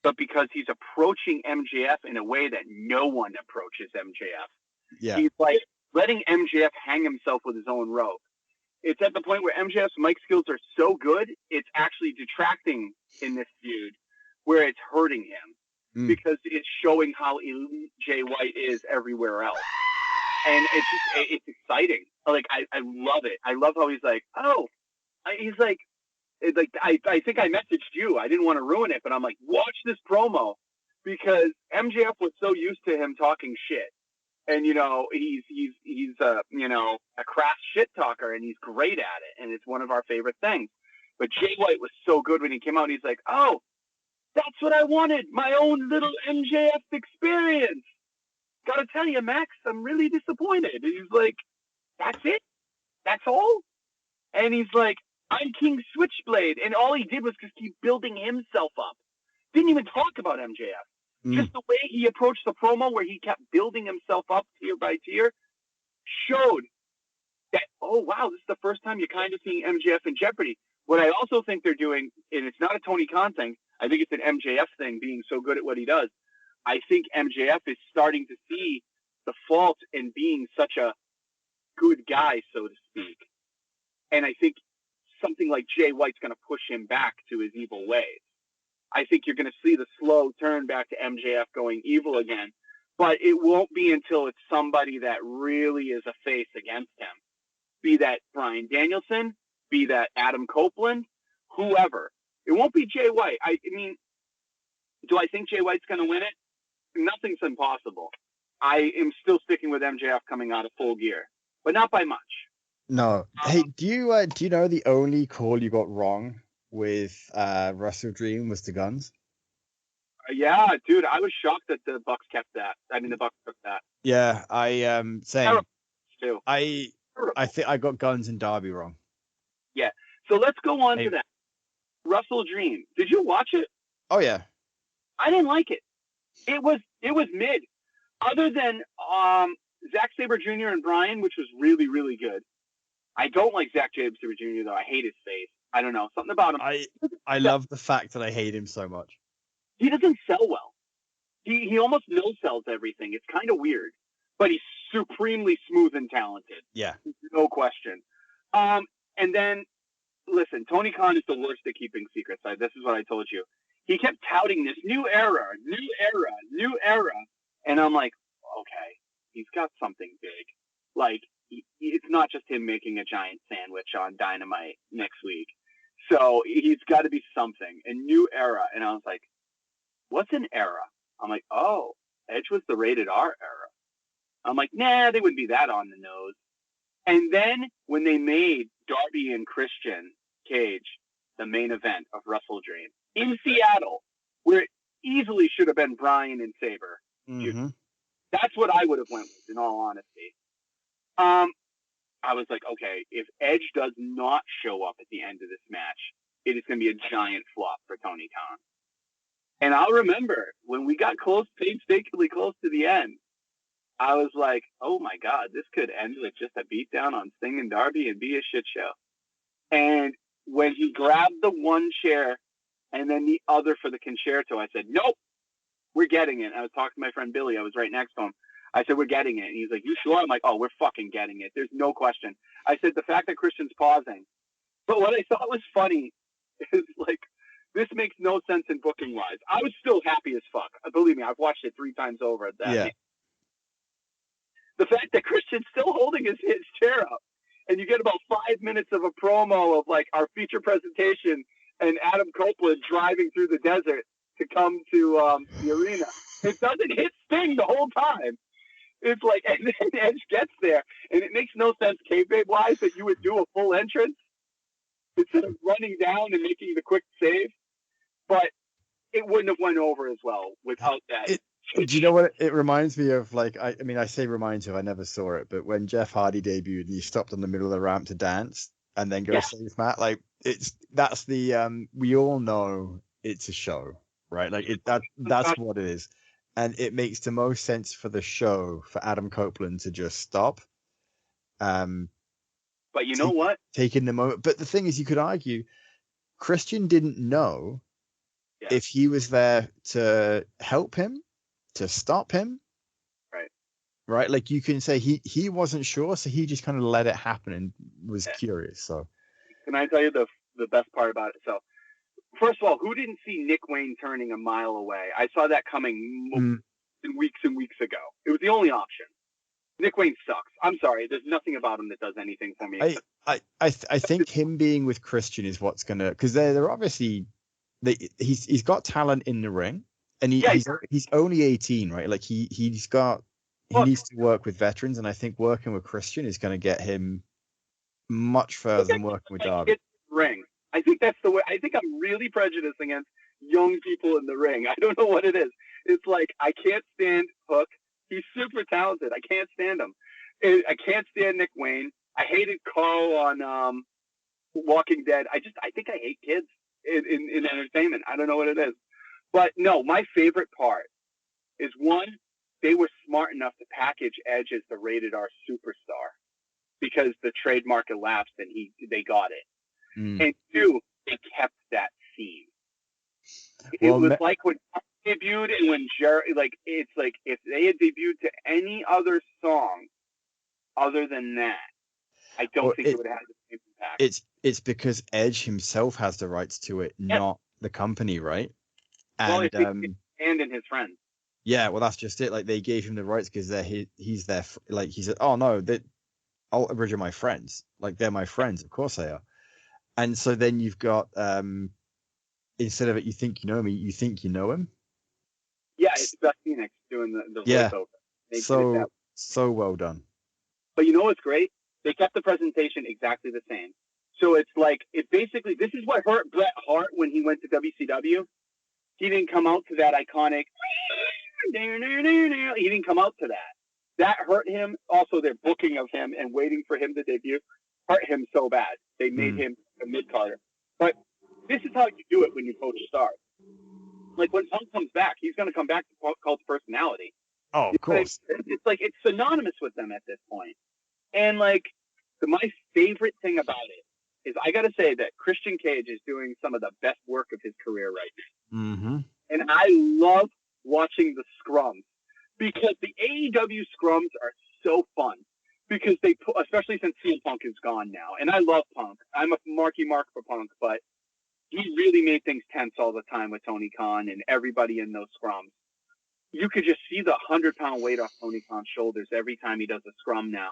but because he's approaching MJF in a way that no one approaches MJF. Yeah. He's like letting MJF hang himself with his own rope. It's at the point where MJF's mic skills are so good, it's actually detracting in this feud, where it's hurting him because it's showing how elite Jay White is everywhere else. And it's exciting. Like, I love it. I love how he's like, I think I messaged you. I didn't want to ruin it, but I'm like, watch this promo, because MJF was so used to him talking shit. And, he's a crass shit talker, and he's great at it. And it's one of our favorite things. But Jay White was so good when he came out. And he's like, oh, that's what I wanted. My own little MJF experience. Gotta tell you, Max, I'm really disappointed. And he's like, that's it? That's all? And he's like, I'm King Switchblade. And all he did was just keep building himself up. Didn't even talk about MJF. Just the way he approached the promo, where he kept building himself up tier by tier, showed that, oh, wow, this is the first time you're kind of seeing MJF in jeopardy. What I also think they're doing, and it's not a Tony Khan thing, I think it's an MJF thing, being so good at what he does. I think MJF is starting to see the fault in being such a good guy, so to speak. And I think something like Jay White's going to push him back to his evil ways. I think you're going to see the slow turn back to MJF going evil again, but it won't be until it's somebody that really is a face against him. Be that Bryan Danielson, be that Adam Copeland, whoever. It won't be Jay White. I mean, do I think Jay White's going to win it? Nothing's impossible. I am still sticking with MJF coming out of Full Gear, but not by much. No. Hey, do you know the only call you got wrong with Wrestle Dream was the guns? Yeah, dude, I was shocked that the Bucks kept that. I mean, the Bucks took that. Yeah, I same. Too. I think I got Guns and Darby wrong. Yeah. So let's go on to that. Wrestle Dream. Did you watch it? Oh yeah. I didn't like it. It was mid. Other than Zack Sabre Jr. and Bryan, which was really, really good. I don't like Zack Sabre Jr. though. I hate his face. I don't know. Something about him. I love the fact that I hate him so much. He doesn't sell well. He almost no-sells everything. It's kind of weird. But he's supremely smooth and talented. Yeah. No question. And then, listen, Tony Khan is the worst at keeping secrets. This is what I told you. He kept touting this new era. And I'm like, okay, he's got something big. Like, it's not just him making a giant sandwich on Dynamite next week. So he's got to be something. A new era. And I was like, what's an era? I'm like, oh, Edge was the rated R era. I'm like, nah, they wouldn't be that on the nose. And then when they made Darby and Christian Cage the main event of Wrestle Dream in Seattle, where it easily should have been Bryan and Sabre. Mm-hmm. That's what I would have went with, in all honesty. I was like, okay, if Edge does not show up at the end of this match, it is going to be a giant flop for Tony Khan. And I'll remember when we got painstakingly close to the end, I was like, oh my God, this could end with just a beatdown on Sting and Darby and be a shit show. And when he grabbed the one chair and then the other for the concerto, I said, nope, we're getting it. I was talking to my friend Billy. I was right next to him. I said, we're getting it. And he's like, you sure? I'm like, oh, we're fucking getting it. There's no question. I said, the fact that Christian's pausing. But what I thought was funny is, like, this makes no sense in booking wise. I was still happy as fuck. Believe me, I've watched it 3 times over at that. Yeah. The fact that Christian's still holding his chair up, and you get about 5 minutes of a promo of, like, our feature presentation and Adam Copeland driving through the desert to come to the arena. It doesn't hit Sting the whole time. It's like, and then Edge gets there, and it makes no sense kayfabe-wise that you would do a full entrance instead of running down and making the quick save. But it wouldn't have went over as well without that Do you know what it reminds me of? Like, I mean, I say reminds me of, I never saw it, but when Jeff Hardy debuted and he stopped in the middle of the ramp to dance and then go save Matt, like that's the we all know it's a show, right? Like that's what it is. And it makes the most sense for the show for Adam Copeland to just stop. But you know what? Taking the moment. But the thing is, you could argue Christian didn't know if he was there to help him, to stop him. Right. Like you can say he wasn't sure, so he just kind of let it happen and was curious. So can I tell you the best part about it? So first of all, who didn't see Nick Wayne turning a mile away? I saw that coming weeks and weeks ago. It was the only option. Nick Wayne sucks. I'm sorry. There's nothing about him that does anything for me. I think him being with Christian is what's gonna, because they're obviously he's got talent in the ring, and he's only 18, right? Like he needs to work with veterans, and I think working with Christian is going to get him much further than working with Darby. Ring. I think that's the way. I think I'm really prejudiced against young people in the ring. I don't know what it is. It's like I can't stand Hook. He's super talented. I can't stand him. I can't stand Nick Wayne. I hated Carl on Walking Dead. I think I hate kids in entertainment. I don't know what it is. But no, my favorite part is one, they were smart enough to package Edge as the rated R superstar because the trademark elapsed and they got it. And two, they kept that theme. It was like when debuted and when Jerry, like, it's like if they had debuted to any other song other than that, I don't think it would have had the same impact. It's because Edge himself has the rights to it, not the company, right? And and his friends. Yeah, well, that's just it. Like they gave him the rights because he's there. Like he said, "Oh no, I'll bridge are my friends. Like they're my friends. Of course they are." And so then you've got instead of it, you think you know me, you think you know him. Yeah, it's Beth Phoenix doing the voiceover. So well done. But you know what's great? They kept the presentation exactly the same. So it's like this is what hurt Bret Hart when he went to WCW. He didn't come out to that iconic. He didn't come out to that. That hurt him. Also, their booking of him and waiting for him to debut hurt him so bad. They made him a mid-carder. But this is how you do it when you coach stars. Like when Punk comes back, he's going to come back to Cult's personality. Oh, of course. It's like it's synonymous with them at this point. And like my favorite thing about it is I got to say that Christian Cage is doing some of the best work of his career right now. Mm-hmm. And I love watching the scrums because the AEW scrums are so fun because especially since CM Punk is gone now. And I love Punk. I'm a marky mark for Punk, but he really made things tense all the time with Tony Khan and everybody in those scrums. You could just see the 100-pound weight off Tony Khan's shoulders every time he does a scrum now.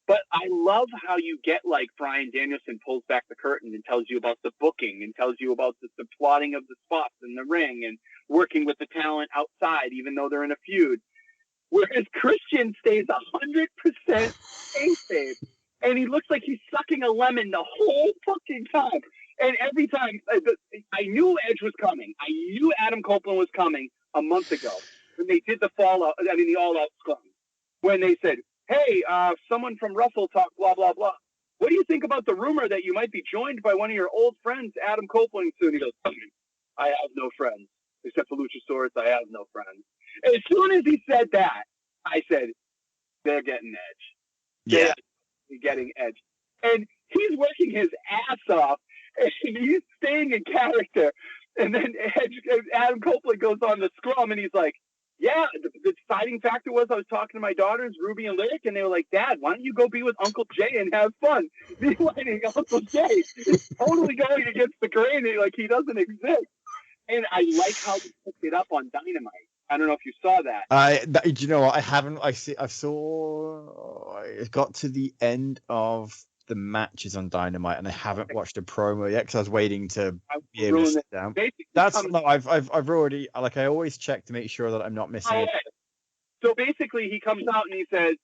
But I love how you get like Bryan Danielson pulls back the curtain and tells you about the booking and tells you about the plotting of the spots in the ring and working with the talent outside, even though they're in a feud. Whereas Christian stays 100% kayfabe, and he looks like he's sucking a lemon the whole fucking time. And every time, I knew Edge was coming. I knew Adam Copeland was coming a month ago when they did the all-out scrum. When they said, hey, someone from Russell talk, blah, blah, blah. What do you think about the rumor that you might be joined by one of your old friends, Adam Copeland, soon? He goes, I have no friends. Except for Luchasaurus, I have no friends. And as soon as he said that, I said, they're getting Edge. Yeah. They're getting Edge. And he's working his ass off, and he's staying in character. And then Adam Copeland goes on the scrum, and he's like, yeah, the deciding factor was I was talking to my daughters, Ruby and Lyric, and they were like, Dad, why don't you go be with Uncle Jay and have fun? Meanwhile, Uncle Jay is totally going against the grain, like he doesn't exist. And I like how they picked it up on Dynamite. I don't know if you saw that. Do you know what? I haven't. I got to the end of the matches on Dynamite, and I haven't watched a promo yet because I was waiting to be able to sit down. I've already, like, I always check to make sure that I'm not missing it. So basically, he comes out and he says,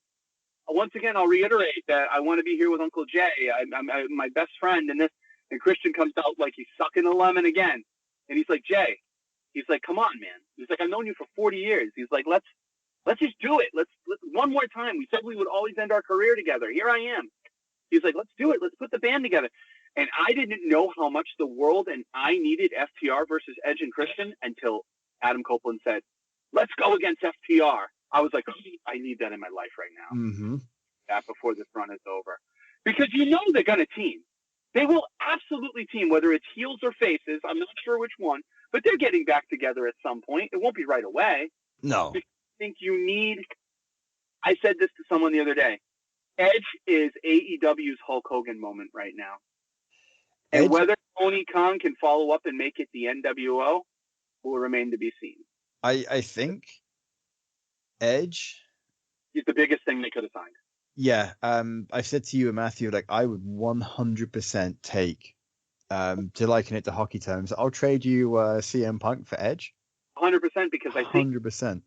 once again, I'll reiterate that I want to be here with Uncle Jay. I'm my best friend, and Christian comes out like he's sucking a lemon again. And he's like, Jay, he's like, come on, man. He's like, I've known you for 40 years. He's like, let's just do it. Let's one more time. We said we would always end our career together. Here I am. He's like, let's do it. Let's put the band together. And I didn't know how much the world and I needed FTR versus Edge and Christian until Adam Copeland said, let's go against FTR. I was like, I need that in my life right now. Mm-hmm. That before this run is over. Because you know they're going to team. They will absolutely team, whether it's heels or faces. I'm not sure which one, but they're getting back together at some point. It won't be right away. No. I think you need, I said this to someone the other day, Edge is AEW's Hulk Hogan moment right now. And whether Tony Khan can follow up and make it the NWO will remain to be seen. I think Edge is the biggest thing they could have signed. Yeah, I said to you and Matthew, like, I would 100% take, to liken it to hockey terms, I'll trade you CM Punk for Edge. 100%, because I think 100%.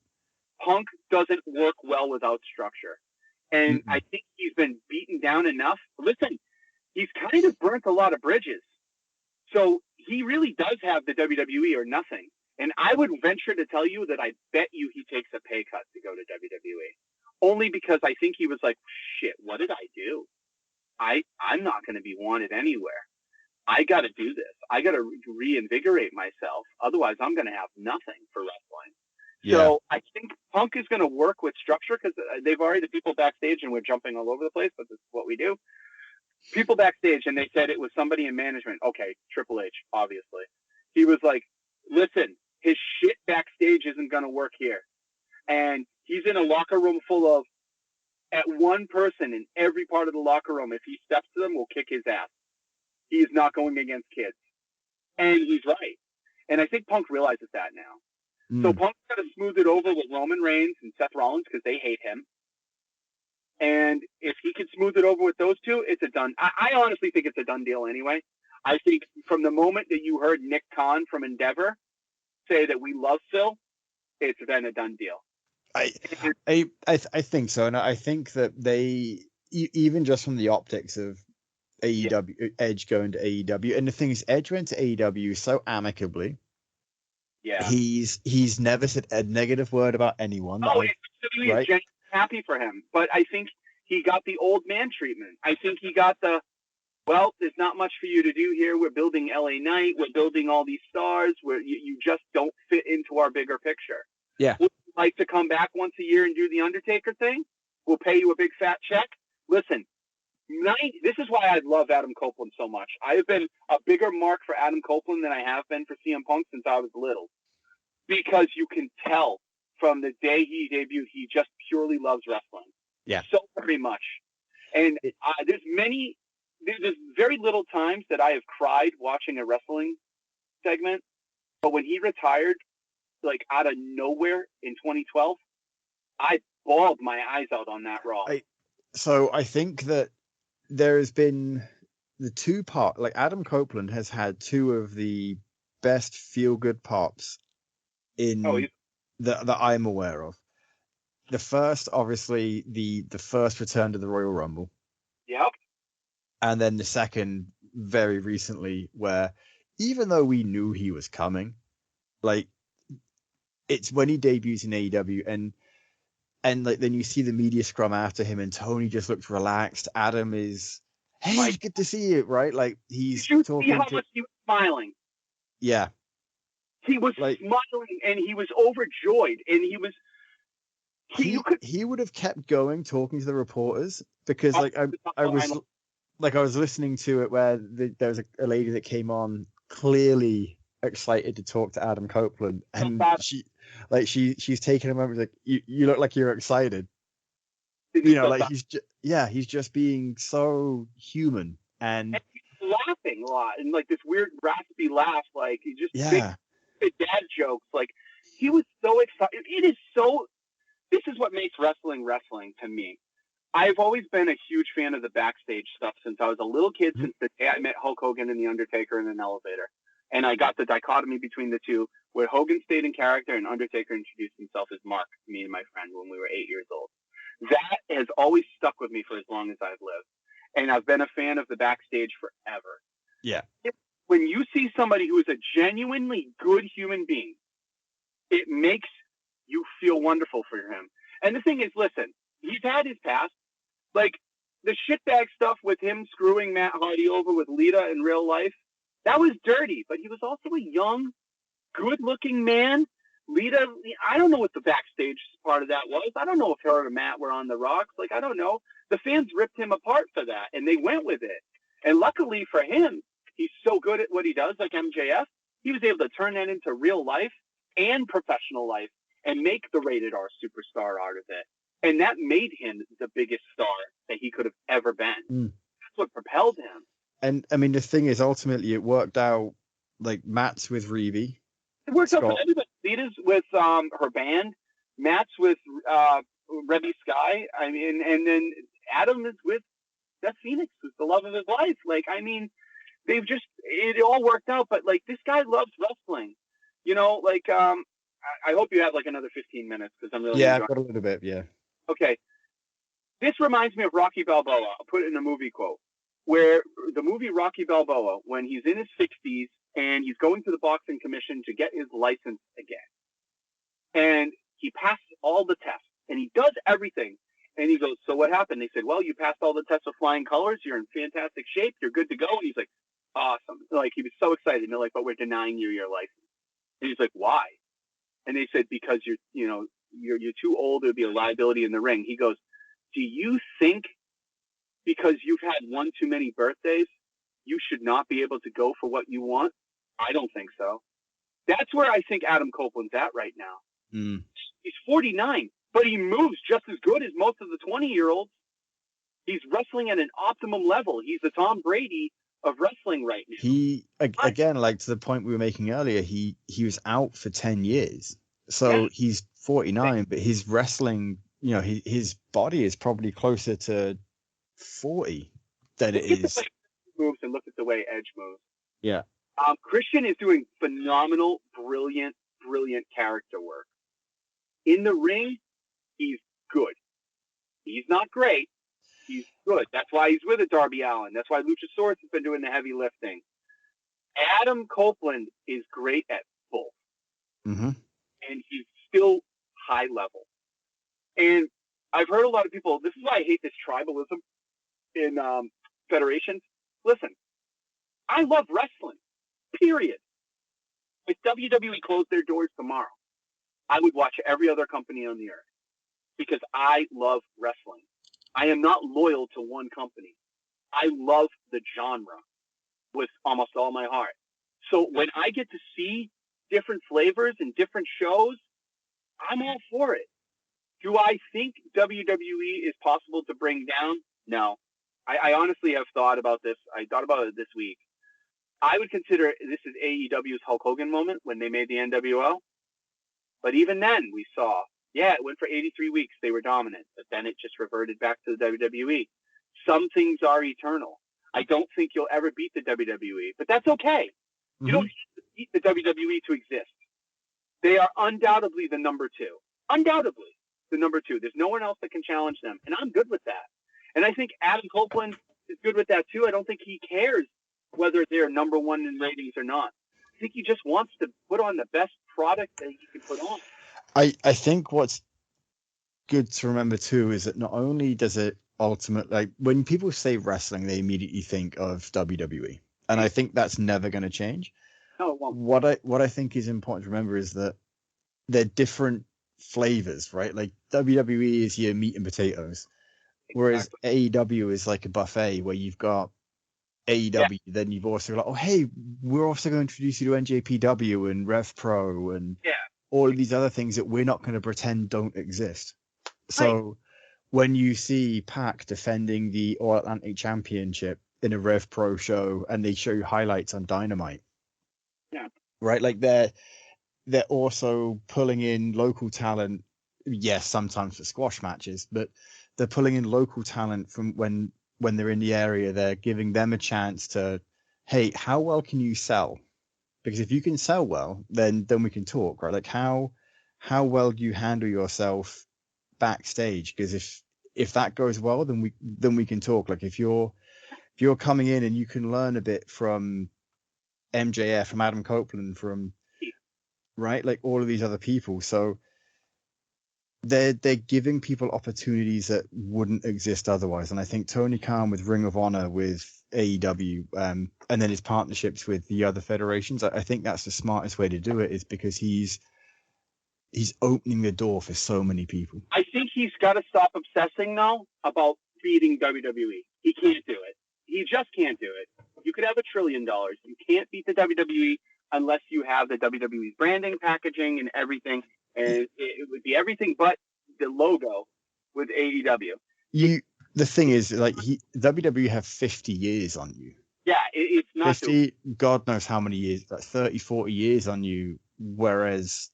Punk doesn't work well without structure. And I think he's been beaten down enough. Listen, he's kind of burnt a lot of bridges. So he really does have the WWE or nothing. And I would venture to tell you that I bet you he takes a pay cut to go to WWE. Only because I think he was like, shit, what did I do? I'm not going to be wanted anywhere. I got to do this. I got to reinvigorate myself. Otherwise, I'm going to have nothing for wrestling. Yeah. So I think Punk is going to work with structure because they've already, the people backstage, and we're jumping all over the place, but this is what we do. People backstage, and they said it was somebody in management. Okay, Triple H, obviously. He was like, listen, his shit backstage isn't going to work here. And he's in a locker room full of, at one person in every part of the locker room, if he steps to them, will kick his ass. He's not going against kids. And he's right. And I think Punk realizes that now. So Punk's got to smooth it over with Roman Reigns and Seth Rollins because they hate him. And if he could smooth it over with those two, it's a done. I honestly think it's a done deal anyway. I think from the moment that you heard Nick Khan from Endeavor say that we love Phil, it's been a done deal. I think so, and I think that they, even just from the optics of AEW, Edge going to AEW, and the thing is, Edge went to AEW so amicably. Yeah, he's never said a negative word about anyone. Right? Genuinely happy for him, but I think he got the old man treatment. I think he got the, well, there's not much for you to do here. We're building LA Knight. We're building all these stars where you just don't fit into our bigger picture. Yeah. Would you like to come back once a year and do the Undertaker thing? We'll pay you a big fat check. Listen, this is why I love Adam Copeland so much. I have been a bigger mark for Adam Copeland than I have been for CM Punk since I was little. Because you can tell from the day he debuted, he just purely loves wrestling. Yeah. So very much. And there's very little times that I have cried watching a wrestling segment. But when he retired, like out of nowhere in 2012, I bawled my eyes out on that Raw. So I think that there has been the two part, like Adam Copeland has had two of the best feel-good pops in that I'm aware of. The first, obviously, the first return to the Royal Rumble. Yep. And then the second, very recently, where even though we knew he was coming, like, it's when he debuts in AEW, and like then you see the media scrum after him, and Tony just looks relaxed. Adam is, hey, good to see you, right? Like he's talking. See how much he was smiling. Yeah, he was smiling, and he was overjoyed, and he was. He would have kept going, talking to the reporters, because I was listening to it where there was a lady that came on clearly excited to talk to Adam Copeland, and she's taking a moment like you look like you're excited, like he's just being so human and he's laughing a lot and like this weird raspy laugh, like he just big dad jokes, like he was so excited. This is what makes wrestling to me. I've always been a huge fan of the backstage stuff since I was a little kid, since the day I met Hulk Hogan and The Undertaker in an elevator. And I got the dichotomy between the two, where Hogan stayed in character and Undertaker introduced himself as Mark, me and my friend, when we were 8 years old. That has always stuck with me for as long as I've lived. And I've been a fan of the backstage forever. Yeah. When you see somebody who is a genuinely good human being It makes you feel wonderful for him. And the thing is, listen, he's had his past. Like, the shitbag stuff with him screwing Matt Hardy over with Lita in real life, that was dirty. But he was also a young, good-looking man. Lita, I don't know what the backstage part of that was. I don't know if her and Matt were on the rocks. Like, I don't know. The fans ripped him apart for that, and they went with it. And luckily for him, he's so good at what he does, like MJF, he was able to turn that into real life and professional life and make the rated R superstar out of it. And that made him the biggest star that he could have ever been. That's what propelled him. And, I mean, the thing is, ultimately, it worked out, like, Matt's with Reeve. It worked out for everybody. Lita's with her band. Matt's with Rebby Sky. I mean, and then Adam is with Beth Phoenix, who's the love of his life. Like, I mean, they've just, it all worked out. But, like, this guy loves wrestling. You know, like, I hope you have, like, another 15 minutes, because I'm really I've got a little bit, yeah. Okay. This reminds me of Rocky Balboa. I'll put it in a movie quote, where the movie Rocky Balboa, when he's in his 60s, and he's going to the boxing commission to get his license again. And he passed all the tests, and he does everything. And he goes, so what happened? They said, well, you passed all the tests with flying colors. You're in fantastic shape. You're good to go. And he's like, awesome. Like, he was so excited. And they're like, but we're denying you your license. And he's like, why? And they said, because you're too old. It would be a liability in the ring. He goes, do you think because you've had one too many birthdays, you should not be able to go for what you want? I don't think so. That's where I think Adam Copeland's at right now. He's 49, but he moves just as good as most of the 20-year-olds. He's wrestling at an optimum level. He's the Tom Brady of wrestling right now. He, again, like to the point we were making earlier, he was out for 10 years. So he's 49, but his wrestling, you know, his body is probably closer to 40 than it is. Look at the way he moves and look at the way Edge moves. Yeah. Christian is doing phenomenal, brilliant character work. In the ring, he's good. He's not great. He's good. That's why he's with a Darby Allin. That's why Luchasaurus has been doing the heavy lifting. Adam Copeland is great at both. Mm-hmm. And he's still high level. And I've heard a lot of people, this is why I hate this tribalism in federations. Listen, I love wrestling, period. If WWE closed their doors tomorrow, I would watch every other company on the earth because I love wrestling. I am not loyal to one company. I love the genre with almost all my heart. So when I get to see different flavors and different shows, I'm all for it. Do I think WWE is possible to bring down? No. I honestly have thought about this. I thought about it this week. I would consider this is AEW's Hulk Hogan moment when they made the NWO. But even then, we saw, it went for 83 weeks. They were dominant. But then it just reverted back to the WWE. Some things are eternal. I don't think you'll ever beat the WWE. But that's okay. You don't have to beat the WWE to exist. They are undoubtedly the number two. Undoubtedly the number two. There's no one else that can challenge them. And I'm good with that. And I think Adam Copeland is good with that too. I don't think he cares whether they're number one in ratings or not. I think he just wants to put on the best product that he can put on. I think what's good to remember too is that not only does it ultimately, like when people say wrestling, they immediately think of WWE. And I think that's never going to change. No, it won't. What I think is important to remember is that they're different flavors, right? Like WWE is your meat and potatoes, whereas AEW is like a buffet where you've got AEW, then you've also got, oh, hey, we're also going to introduce you to NJPW and Rev Pro and all of these other things that we're not going to pretend don't exist. So when you see Pac defending the All Atlantic Championship in a Rev Pro show and they show you highlights on Dynamite, right? Like they're also pulling in local talent. Yes, sometimes for squash matches, but they're pulling in local talent from when they're in the area. They're giving them a chance to, hey, how well can you sell? Because if you can sell well, then we can talk, right? Like how well do you handle yourself backstage? Because if that goes well, then we can talk. Like if you're coming in and you can learn a bit from MJF, from Adam Copeland, from right? Like all of these other people. So they're giving people opportunities that wouldn't exist otherwise. And I think Tony Khan with Ring of Honor, with AEW, and then his partnerships with the other federations, I think that's the smartest way to do it, is because he's opening the door for so many people. I think he's got to stop obsessing now about beating WWE. He can't do it. He just can't do it. You could have $1 trillion. You can't beat the WWE unless you have the WWE's branding, packaging, and everything. And it would be everything but the logo with AEW. The thing is, like, WWE have 50 years on you. Yeah, it's not 50, God knows how many years, like 30, 40 years on you, whereas,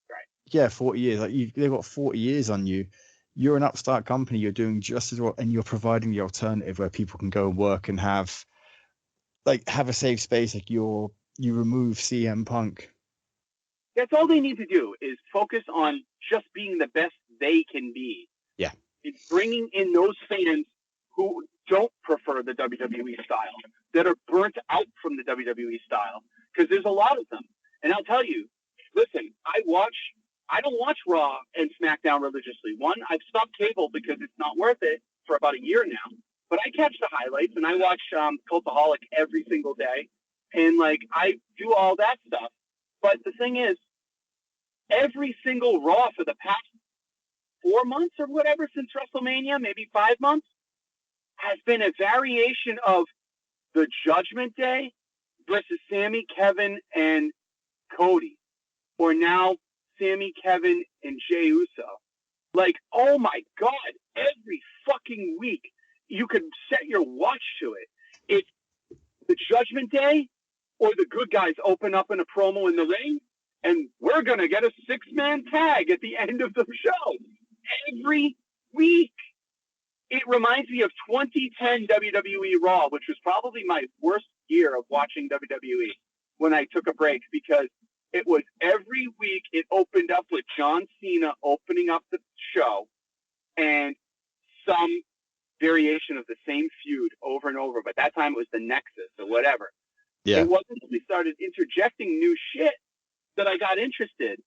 right. Yeah, 40 years, like they've got 40 years on you. You're an upstart company, you're doing just as well, and you're providing the alternative where people can go and work and have a safe space. Like you remove CM Punk. That's all they need to do, is focus on just being the best they can be. Yeah. It's bringing in those fans who don't prefer the WWE style, that are burnt out from the WWE style, because there's a lot of them. And I'll tell you, listen, I don't watch Raw and SmackDown religiously. One, I've stopped cable because it's not worth it for about a year now. But I catch the highlights, and I watch Cultaholic every single day, and I do all that stuff. But the thing is, every single Raw for the past 4 months or whatever since WrestleMania, maybe 5 months, has been a variation of the Judgment Day versus Sami, Kevin, and Cody, or now Sami, Kevin, and Jey Uso. Oh my God, every fucking week you could set your watch to it. It's the Judgment Day or the good guys open up in a promo in the ring, and we're going to get a 6-man tag at the end of the show. Every week. It reminds me of 2010 WWE Raw, which was probably my worst year of watching WWE when I took a break, because it was every week. It opened up with John Cena opening up the show and some variation of the same feud over and over. But that time it was the Nexus or whatever. Yeah. It wasn't until we started interjecting new shit that I got interested.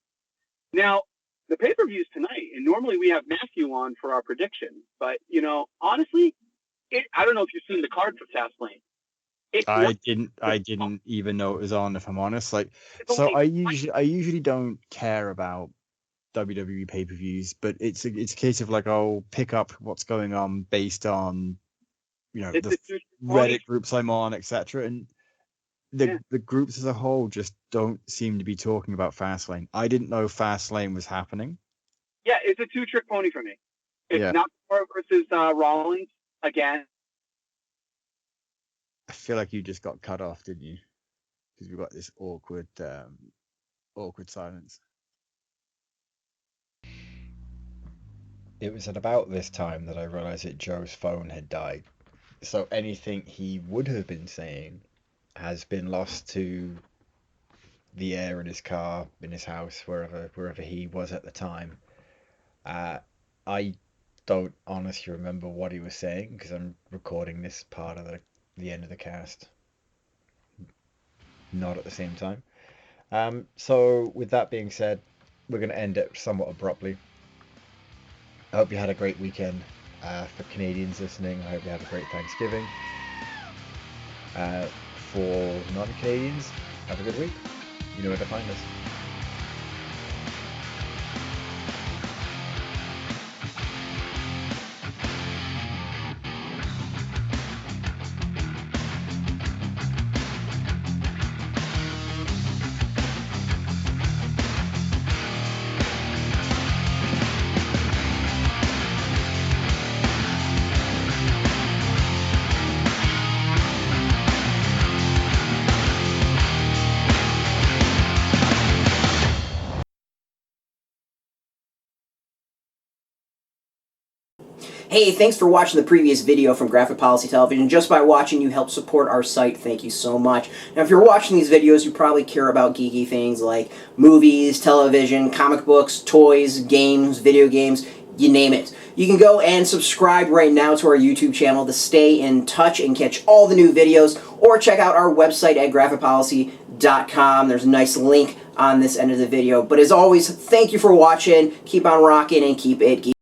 Now, the pay-per-view's tonight, and normally we have Matthew on for our predictions. But, honestly, I don't know if you've seen the card for Fastlane. I didn't even know it was on, if I'm honest. I usually don't care about WWE pay-per-views, but it's a case of I'll pick up what's going on based on the Reddit groups I'm on, etc. And the groups as a whole just don't seem to be talking about Fastlane. I didn't know Fastlane was happening. Yeah, it's a 2-trick pony for me. It's not versus Rollins again. I feel like you just got cut off, didn't you? Because we got this awkward silence. It was at about this time that I realized that Joe's phone had died. So anything he would have been saying has been lost to the air in his car, in his house, wherever he was at the time. I don't honestly remember what he was saying because I'm recording this part of the end of the cast, not at the same time. So with that being said, we're going to end it somewhat abruptly. I hope you had a great weekend. For Canadians listening, I hope you have a great Thanksgiving. For non-Canadians, have a good week. You know where to find us. Hey, thanks for watching the previous video from Graphic Policy Television. Just by watching, you help support our site. Thank you so much. Now, if you're watching these videos, you probably care about geeky things like movies, television, comic books, toys, games, video games. you name it. You can go and subscribe right now to our YouTube channel to stay in touch and catch all the new videos, or check out our website at graphicpolicy.com. There's a nice link on this end of the video. But as always, thank you for watching. Keep on rocking and keep it geeky.